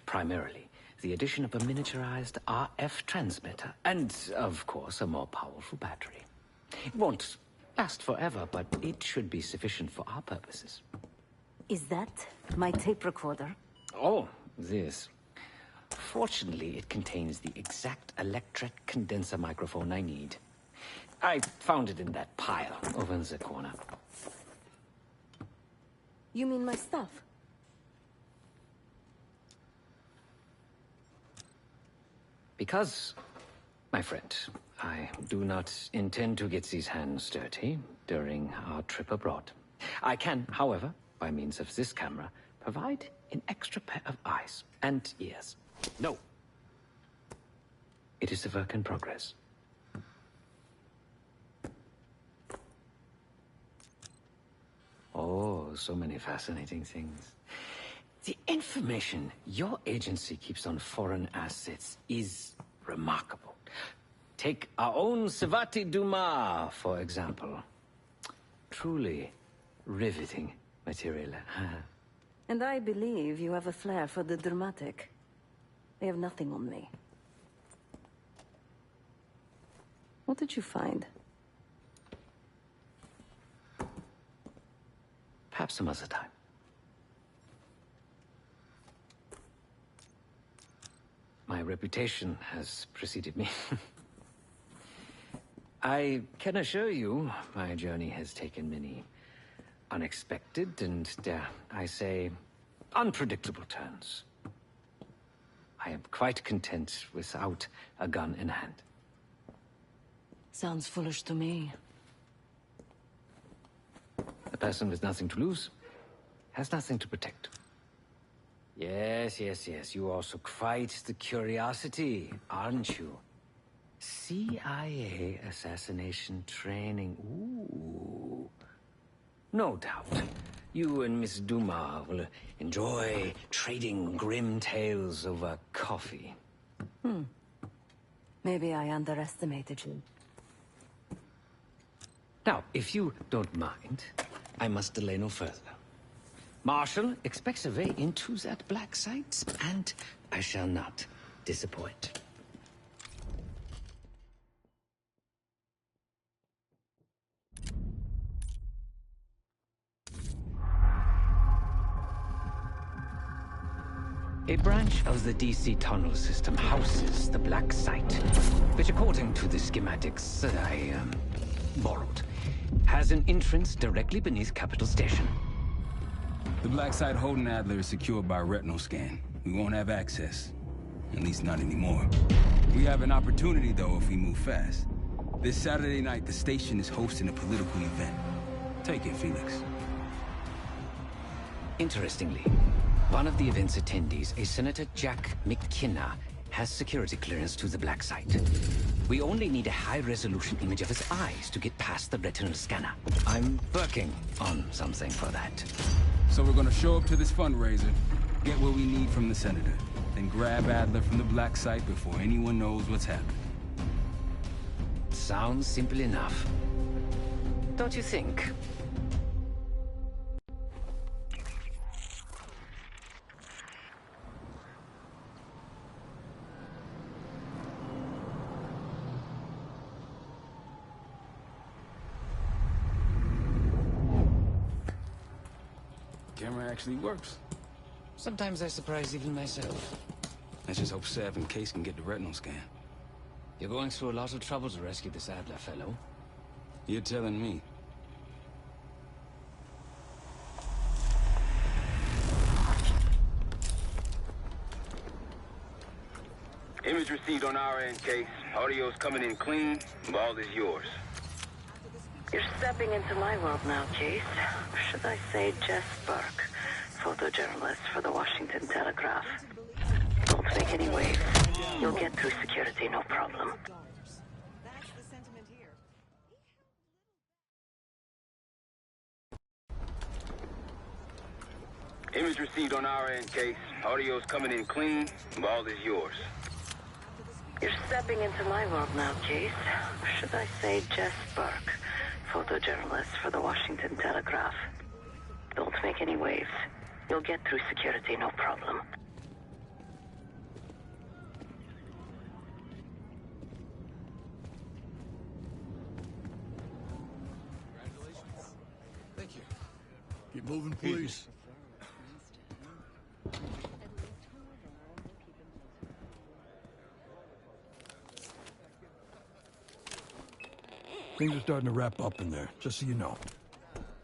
Speaker 15: Primarily, the addition of a miniaturized RF transmitter, and, of course, a more powerful battery. It won't last forever, but it should be sufficient for our purposes.
Speaker 12: Is that my tape recorder?
Speaker 15: Oh, this. Fortunately, it contains the exact electret condenser microphone I need. I found it in that pile over in the corner.
Speaker 12: You mean my stuff?
Speaker 15: Because, my friend, I do not intend to get these hands dirty during our trip abroad. I can, however, by means of this camera, provide an extra pair of eyes and ears. No. It is a work in progress. Oh, so many fascinating things. The information your agency keeps on foreign assets is remarkable. Take our own Savati Dumas, for example. Truly riveting material.
Speaker 12: And I believe you have a flair for the dramatic. They have nothing on me. What did you find?
Speaker 15: Perhaps some other time. My reputation has preceded me. I can assure you, my journey has taken many unexpected and, dare I say, unpredictable turns. I am quite content without a gun in hand.
Speaker 12: Sounds foolish to me.
Speaker 15: A person with nothing to lose has nothing to protect. Yes, yes, yes. You are also quite the curiosity, aren't you? CIA assassination training. Ooh. No doubt. You and Miss Dumas will enjoy trading grim tales over coffee.
Speaker 12: Maybe I underestimated you.
Speaker 15: Now, if you don't mind, I must delay no further. Marshall expects a way into that black site, and I shall not disappoint. A branch of the DC tunnel system houses the Black Site, which according to the schematics that I borrowed, has an entrance directly beneath Capital Station.
Speaker 2: The Black Site holding Adler is secured by retinal scan. We won't have access. At least not anymore. We have an opportunity, though, if we move fast. This Saturday night, the station is hosting a political event. Take it, Felix.
Speaker 15: Interestingly, one of the event's attendees, a Senator Jack McKenna, has security clearance to the Black Site. We only need a high-resolution image of his eyes to get past the retinal scanner. I'm working on something for that.
Speaker 2: So we're gonna show up to this fundraiser, get what we need from the Senator, then grab Adler from the Black Site before anyone knows what's happening.
Speaker 15: Sounds simple enough. Don't you think?
Speaker 2: Camera actually works.
Speaker 15: Sometimes I surprise even myself.
Speaker 2: Let's just hope Sev and Case can get the retinal scan.
Speaker 15: You're going through a lot of trouble to rescue this Adler fellow.
Speaker 2: You're telling me.
Speaker 5: Image received on our end, Case. Audio's coming in clean. Ball is yours.
Speaker 1: You're stepping into my world now, Case. Or should I say Jess Burke, photojournalist for the Washington Telegraph. Don't make any waves. You'll get through security, no problem.
Speaker 5: Image received on our end, Case. Audio's coming in clean. Ball is yours.
Speaker 1: You're stepping into my world now, Case. Or should I say Jess Burke, photojournalist for the Washington Telegraph. Don't make any waves. You'll get through security, no problem.
Speaker 3: Thank you. Keep moving, please. Things are starting to wrap up in there, just so you know.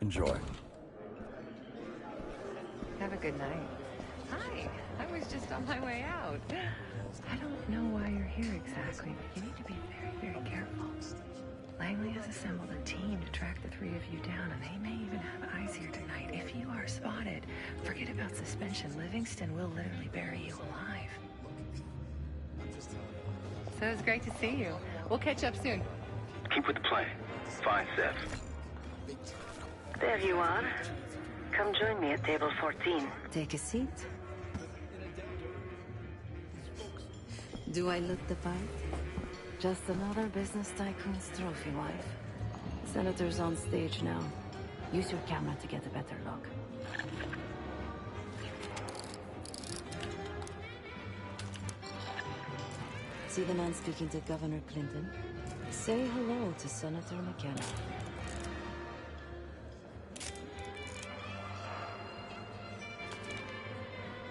Speaker 3: Enjoy.
Speaker 8: Have a good night. Hi, I was just on my way out. I don't know why you're here exactly, but you need to be very, very careful. Langley has assembled a team to track the three of you down, and they may even have eyes here tonight. If you are spotted, forget about suspension. Livingston will literally bury you alive. So it was great to see you. We'll catch up soon.
Speaker 5: Keep with the plan. Find Seth.
Speaker 1: There you are. Come join me at table 14.
Speaker 12: Take a seat. Do I look the part? Just another business tycoon's trophy wife. Senator's on stage now. Use your camera to get a better look. See the man speaking to Governor Clinton? Say hello to Senator McKenna.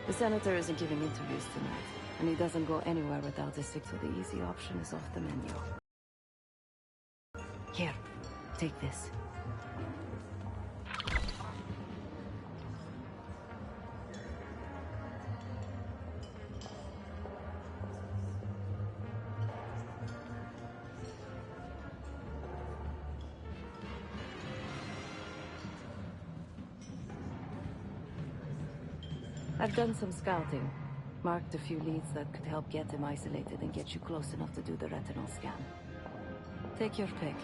Speaker 12: The senator isn't giving interviews tonight, and he doesn't go anywhere without a stick, so the easy option is off the menu. Here, take this. I've done some scouting. Marked a few leads that could help get him isolated and get you close enough to do the retinal scan. Take your pick.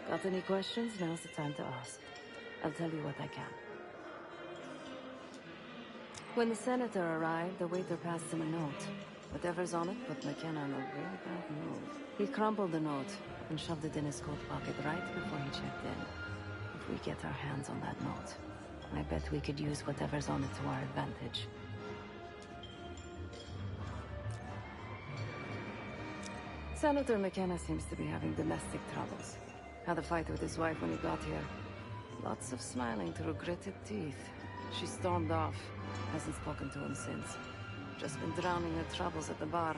Speaker 12: Got any questions? Now's the time to ask. I'll tell you what I can. When the senator arrived, the waiter passed him a note. Whatever's on it put McKenna in a real bad mood. He crumpled the note and shoved it in his coat pocket right before he checked in. If we get our hands on that note, I bet we could use whatever's on it to our advantage. Senator McKenna seems to be having domestic troubles. Had a fight with his wife when he got here. Lots of smiling through gritted teeth. She stormed off. Hasn't spoken to him since. Just been drowning her troubles at the bar.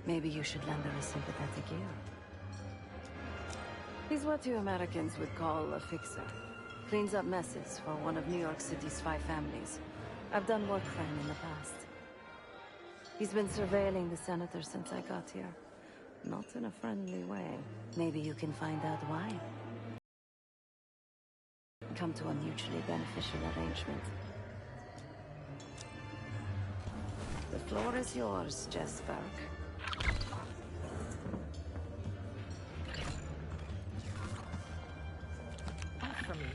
Speaker 12: Maybe you should lend her a sympathetic ear. He's what you Americans would call a fixer. Cleans up messes for one of New York City's 5 families. I've done work for him in the past. He's been surveilling the senator since I got here. Not in a friendly way. Maybe you can find out why. Come to a mutually beneficial arrangement. The floor is yours, Jessberg.
Speaker 16: Oh, for me?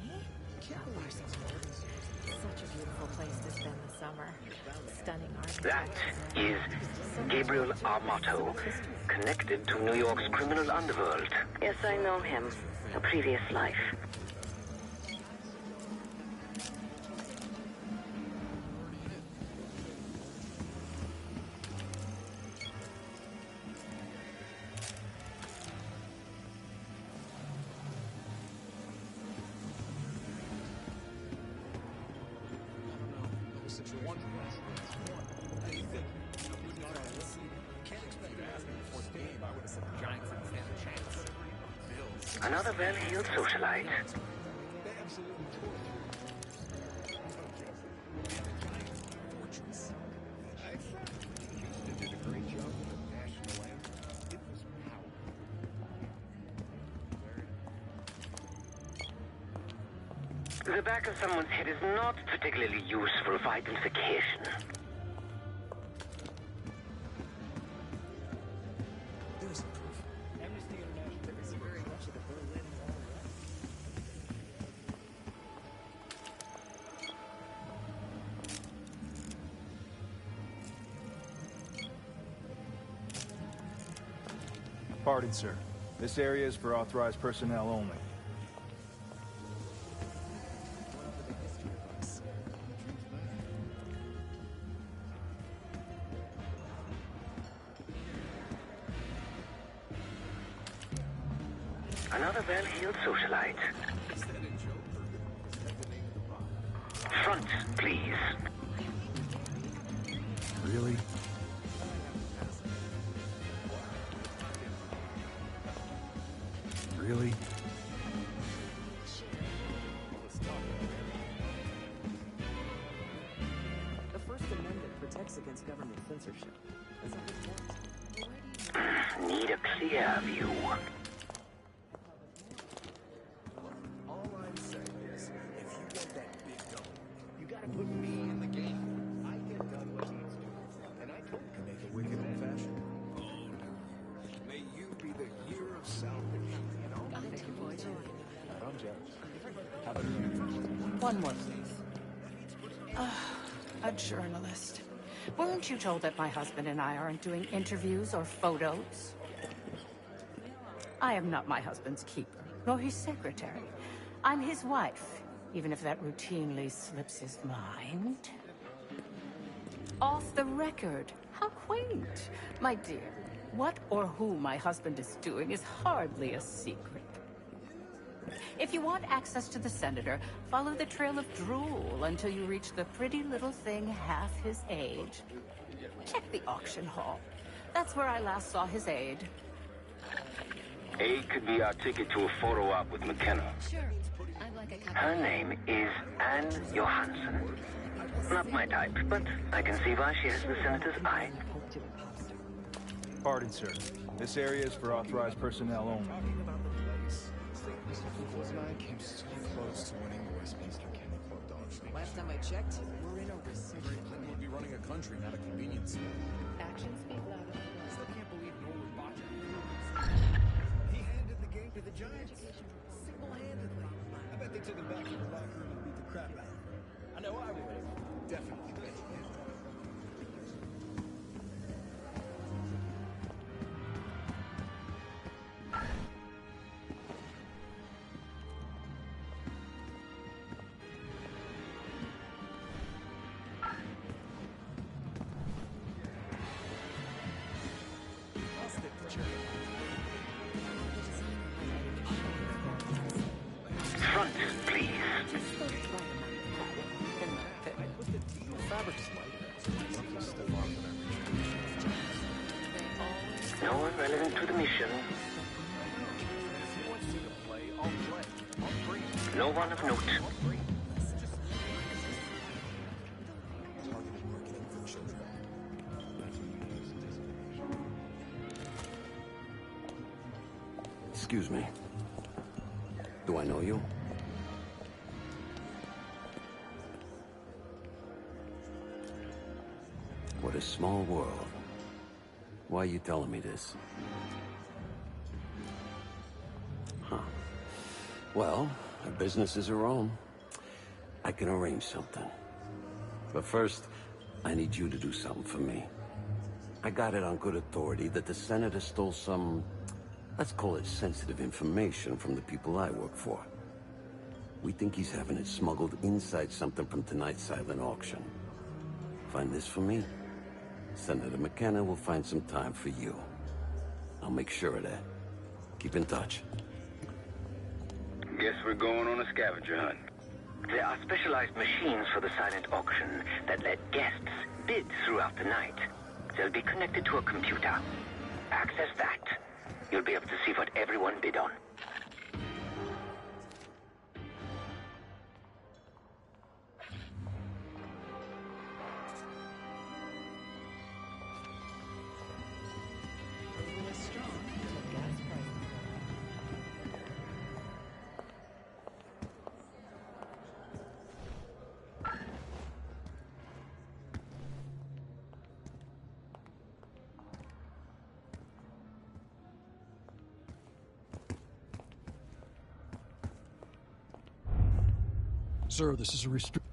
Speaker 16: Such a beautiful place to spend the summer. Stunning art.
Speaker 17: That is Gabriel Armato, connected to New York's criminal underworld.
Speaker 1: Yes, I know him. A previous life.
Speaker 17: Another well-heeled socialite. The back of someone's head is not particularly useful for identification.
Speaker 18: Pardon, sir. This area is for authorized personnel only.
Speaker 17: Another well-heeled socialite. Front, please.
Speaker 18: Really? Really?
Speaker 19: The First Amendment protects against government censorship.
Speaker 17: Need a clear view.
Speaker 10: All I'm saying is, if you want that big dog, you gotta put me in the game. I get done what needs doing, and I can make a wicked old-fashioned. Oh, no. May you be the year of salvation, you know?
Speaker 19: Thank you, boy.
Speaker 18: I'm jealous. How about you?
Speaker 20: One more, please. A journalist. Weren't you told that my husband and I aren't doing interviews or photos? I am not my husband's keeper, nor his secretary. I'm his wife, even if that routinely slips his mind. Off the record. How quaint. My dear, what or who my husband is doing is hardly a secret. If you want access to the senator, follow the trail of drool until you reach the pretty little thing half his age. Check the auction hall. That's where I last saw his aide.
Speaker 17: Aide could be our ticket to a photo op with McKenna.
Speaker 8: Sure. I'd like a couple.
Speaker 17: Her name is Anne Johansson. Not my type, but I can see why she has the senator's eye.
Speaker 18: Pardon, sir. This area is for authorized personnel only.
Speaker 10: I came so close to winning the Westminster Kennel Club dog.
Speaker 19: Last time I checked, we're in a recession.
Speaker 10: I would be running a country, not a convenience store.
Speaker 8: Actions speak louder than words.
Speaker 10: I can't believe Nolan Botcher. He handed the game to the Giants.
Speaker 18: they took him back to the locker room and beat the crap out of him. I know I would have. Definitely. I'll stick to Cherry.
Speaker 17: Front, please.
Speaker 18: What's the deal? Fabric's light. Stuff on
Speaker 17: No one relevant to the mission.
Speaker 18: If he wants me to play, I'll play. I'll bring it.
Speaker 17: No one of note.
Speaker 18: Targeted marketing for children.
Speaker 21: Excuse me. Do I know you? What a small world. Why are you telling me this? Huh. Well, her business is her own. I can arrange something. But first, I need you to do something for me. I got it on good authority that the Senator stole some, let's call it sensitive information from the people I work for. We think he's having it smuggled inside something from tonight's silent auction. Find this for me. Senator McKenna will find some time for you. I'll make sure of that. Keep in touch.
Speaker 5: Guess we're going on a scavenger hunt.
Speaker 17: There are specialized machines for the silent auction that let guests bid throughout the night. They'll be connected to a computer. Access that. You'll be able to see what everyone bid on.
Speaker 3: Sir, this is a restrict.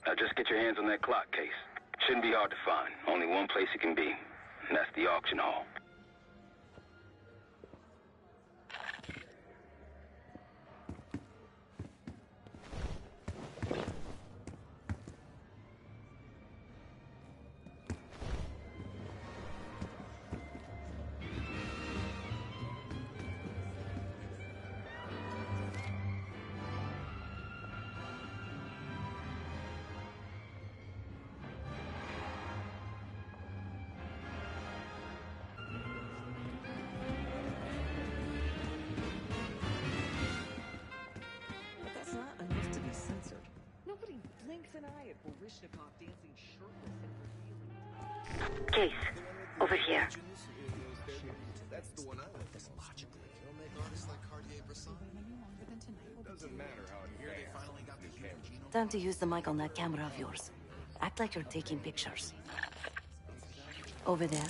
Speaker 5: Now just get your hands on that clock case. Shouldn't be hard to find. Only one place it can be, and that's the auction hall.
Speaker 4: an eye at Baryshnikov dancing shirtless and revealing.
Speaker 1: Case, over here.
Speaker 18: That's the one I like the most. They'll make artists like Cartier-Bresson. Doesn't matter how it here they finally got the camera.
Speaker 12: Time to use the mic on that camera of yours. Act like you're taking pictures. Over there,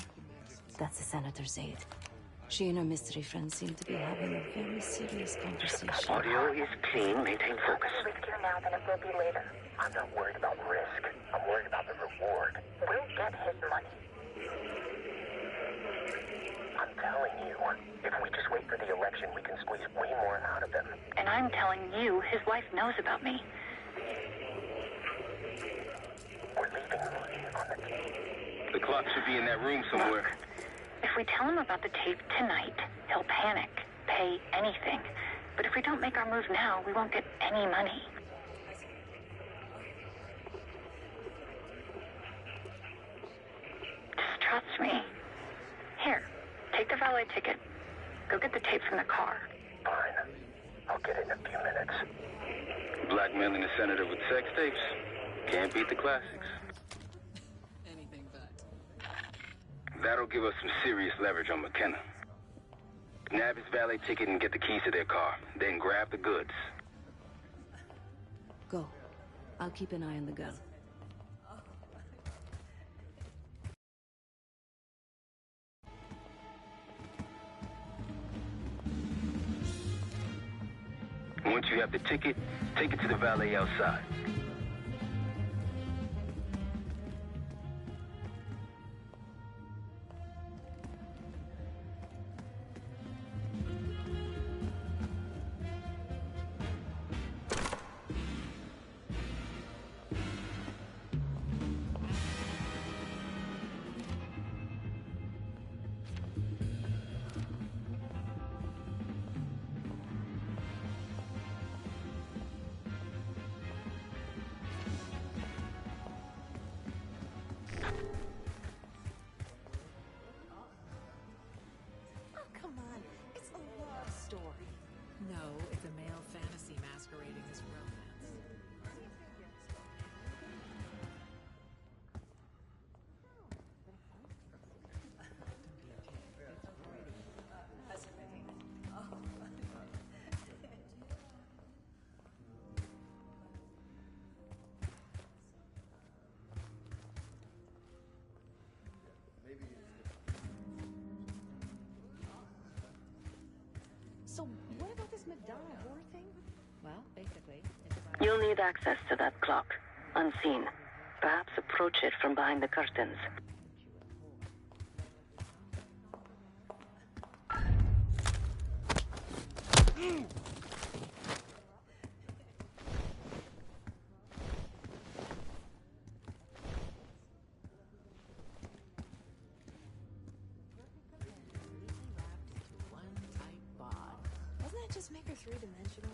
Speaker 12: that's the senator's aide. She and her mystery friend seem to be having a very serious conversation.
Speaker 17: Audio is clean. Maintain focus.
Speaker 7: Riskier now than it will be later. I'm not worried about risk. I'm worried about the reward. We'll get his money. I'm telling you, if we just wait for the election, we can squeeze way more out of him.
Speaker 1: And I'm telling you, his wife knows about me.
Speaker 7: We're leaving money on the table.
Speaker 5: The clock should be in that room somewhere.
Speaker 1: Look, if we tell him about the tape tonight, he'll panic, pay anything. But if we don't make our move now, we won't get any money. Just trust me. Here, take the valet ticket. Go get the tape from the car.
Speaker 7: Fine. I'll get it in a few minutes.
Speaker 5: Blackmailing the senator with sex tapes. Can't beat the classics.
Speaker 4: Anything but.
Speaker 5: That'll give us some serious leverage on McKenna. Nab his valet ticket and get the keys to their car. Then grab the goods.
Speaker 12: Go. I'll keep an eye on the girl.
Speaker 5: Once you have the ticket, take it to the valet outside.
Speaker 16: No, it's a male fantasy masquerading as romance.
Speaker 4: So, what about this Madonna horror thing?
Speaker 16: Well, basically, it's about...
Speaker 1: You'll need access to that clock, unseen. Perhaps approach it from behind the curtains.
Speaker 4: Doesn't that just make her three-dimensional?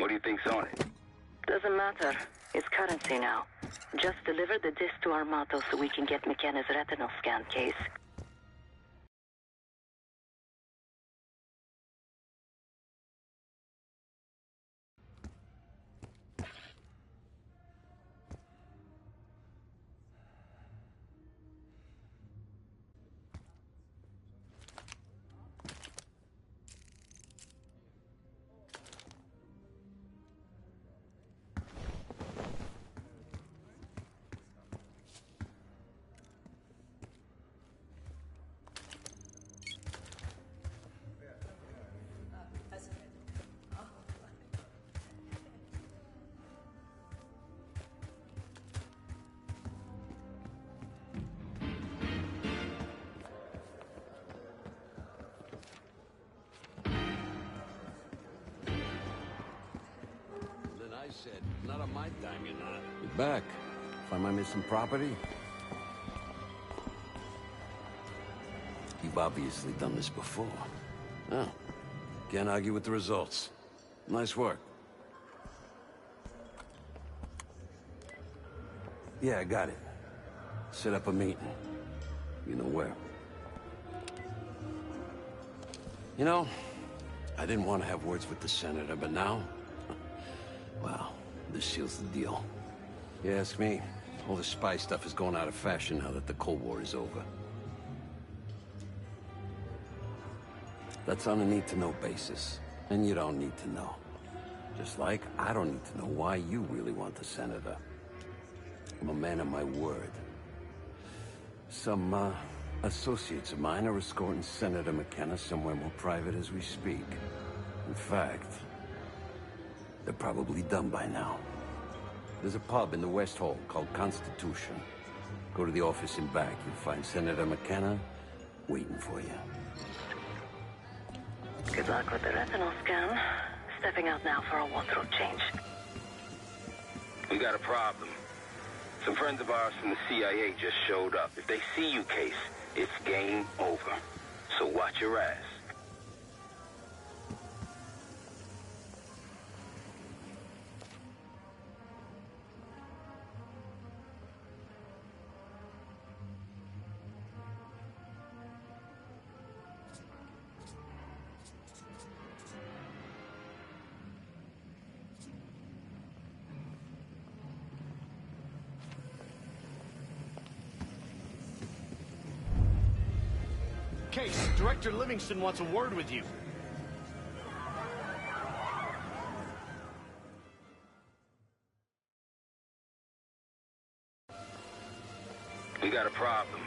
Speaker 5: What do you think's on it?
Speaker 1: Doesn't matter. It's currency now. Just deliver the disc to Armato so we can get McKenna's retinal scan case.
Speaker 21: I said, not on my dime, you're not. You're back. Find my missing property? You've obviously done this before. Oh. Can't argue with the results. Nice work. Yeah, I got it. Set up a meeting. You know where. You know, I didn't want to have words with the Senator, but now... Well, this seals the deal. You ask me, all the spy stuff is going out of fashion now that the Cold War is over. That's on a need-to-know basis, and you don't need to know. Just like I don't need to know why you really want the Senator. I'm a man of my word. Some, associates of mine are escorting Senator McKenna somewhere more private as we speak. In fact... they're probably done by now. There's a pub in the West Hall called Constitution. Go to the office in back. You'll find Senator McKenna waiting for you.
Speaker 1: Good luck with the retinal scan. Stepping out now for a wardrobe change.
Speaker 5: We got a problem. Some friends of ours from the CIA just showed up. If they see you, Case, it's game over. So watch your ass.
Speaker 10: Case, Director Livingston wants a word with you.
Speaker 5: We got a problem.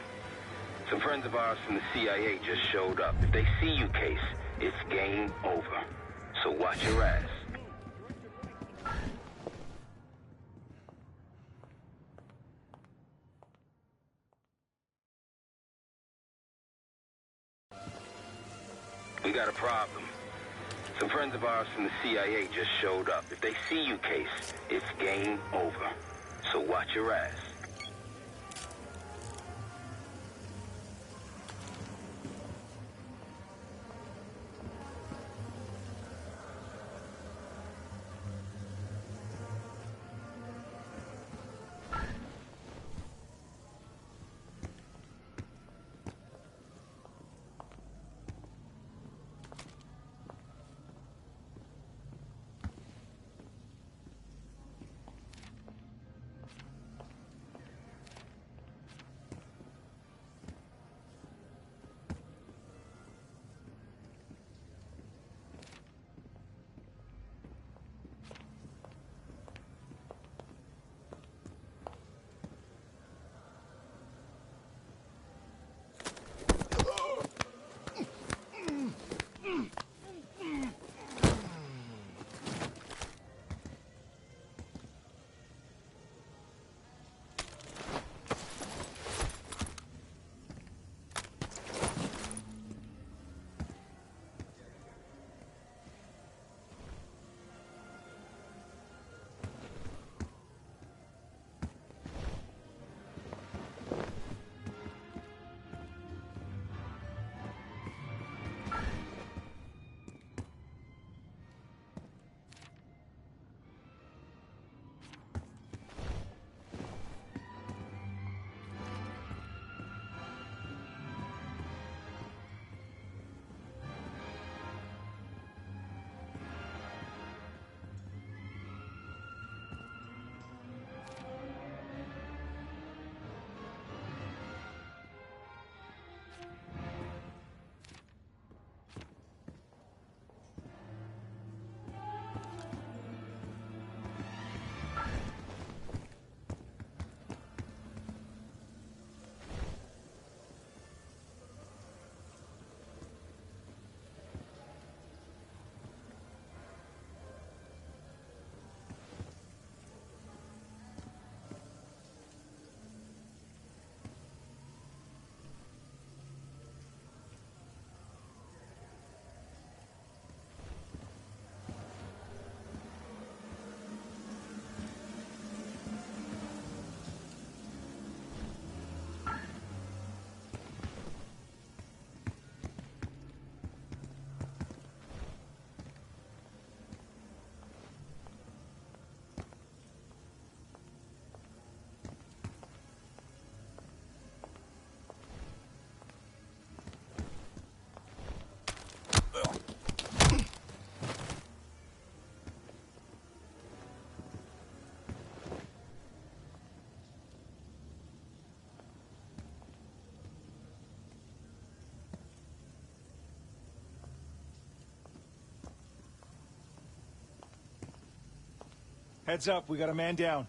Speaker 5: Some friends of ours from the CIA just showed up. If they see you, Case, it's game over. So watch your ass. We got a problem. Some friends of ours from the CIA just showed up. If they see you, Case, it's game over. So watch your ass.
Speaker 11: Heads up, we got a man down.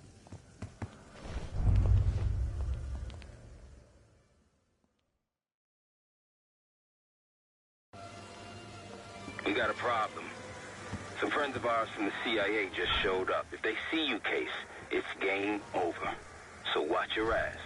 Speaker 5: We got a problem. Some friends of ours from the CIA just showed up. If they see you, Case, it's game over. So watch your ass.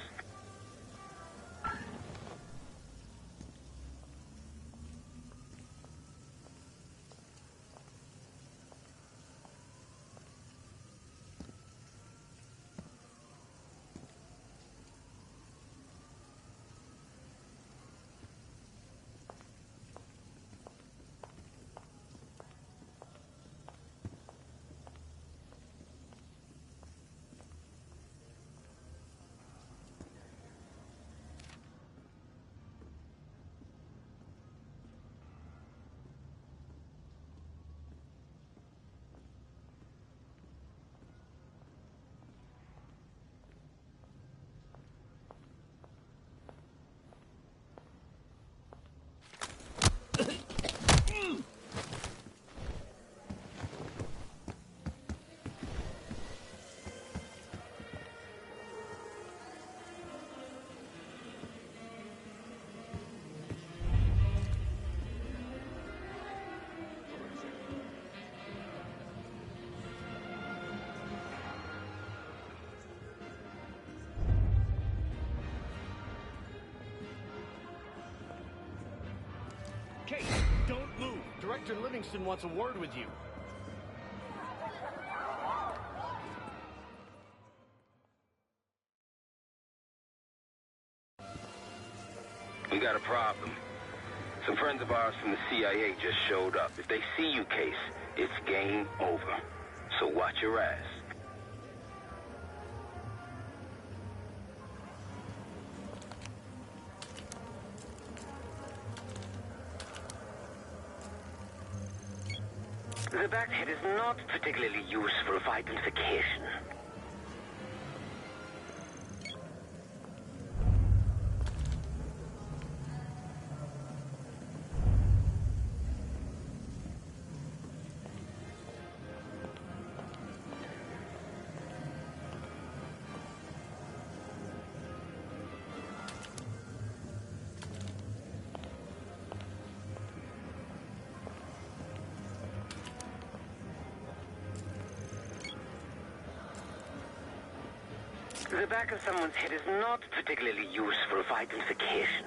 Speaker 10: Kate, don't move. Director Livingston wants a word with you.
Speaker 5: We got a problem. Some friends of ours from the CIA just showed up. If they see you, Case, it's game over. So watch your ass.
Speaker 17: The backhead is not particularly useful for identification. The back of someone's head is not particularly useful for identification.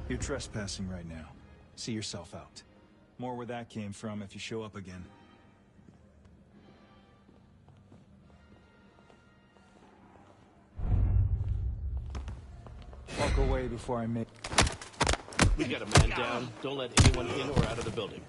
Speaker 11: You're trespassing right now. See yourself out. More where that came from if you show up again. Walk away before I make...
Speaker 10: We got a man down. Don't let anyone in or out of the building.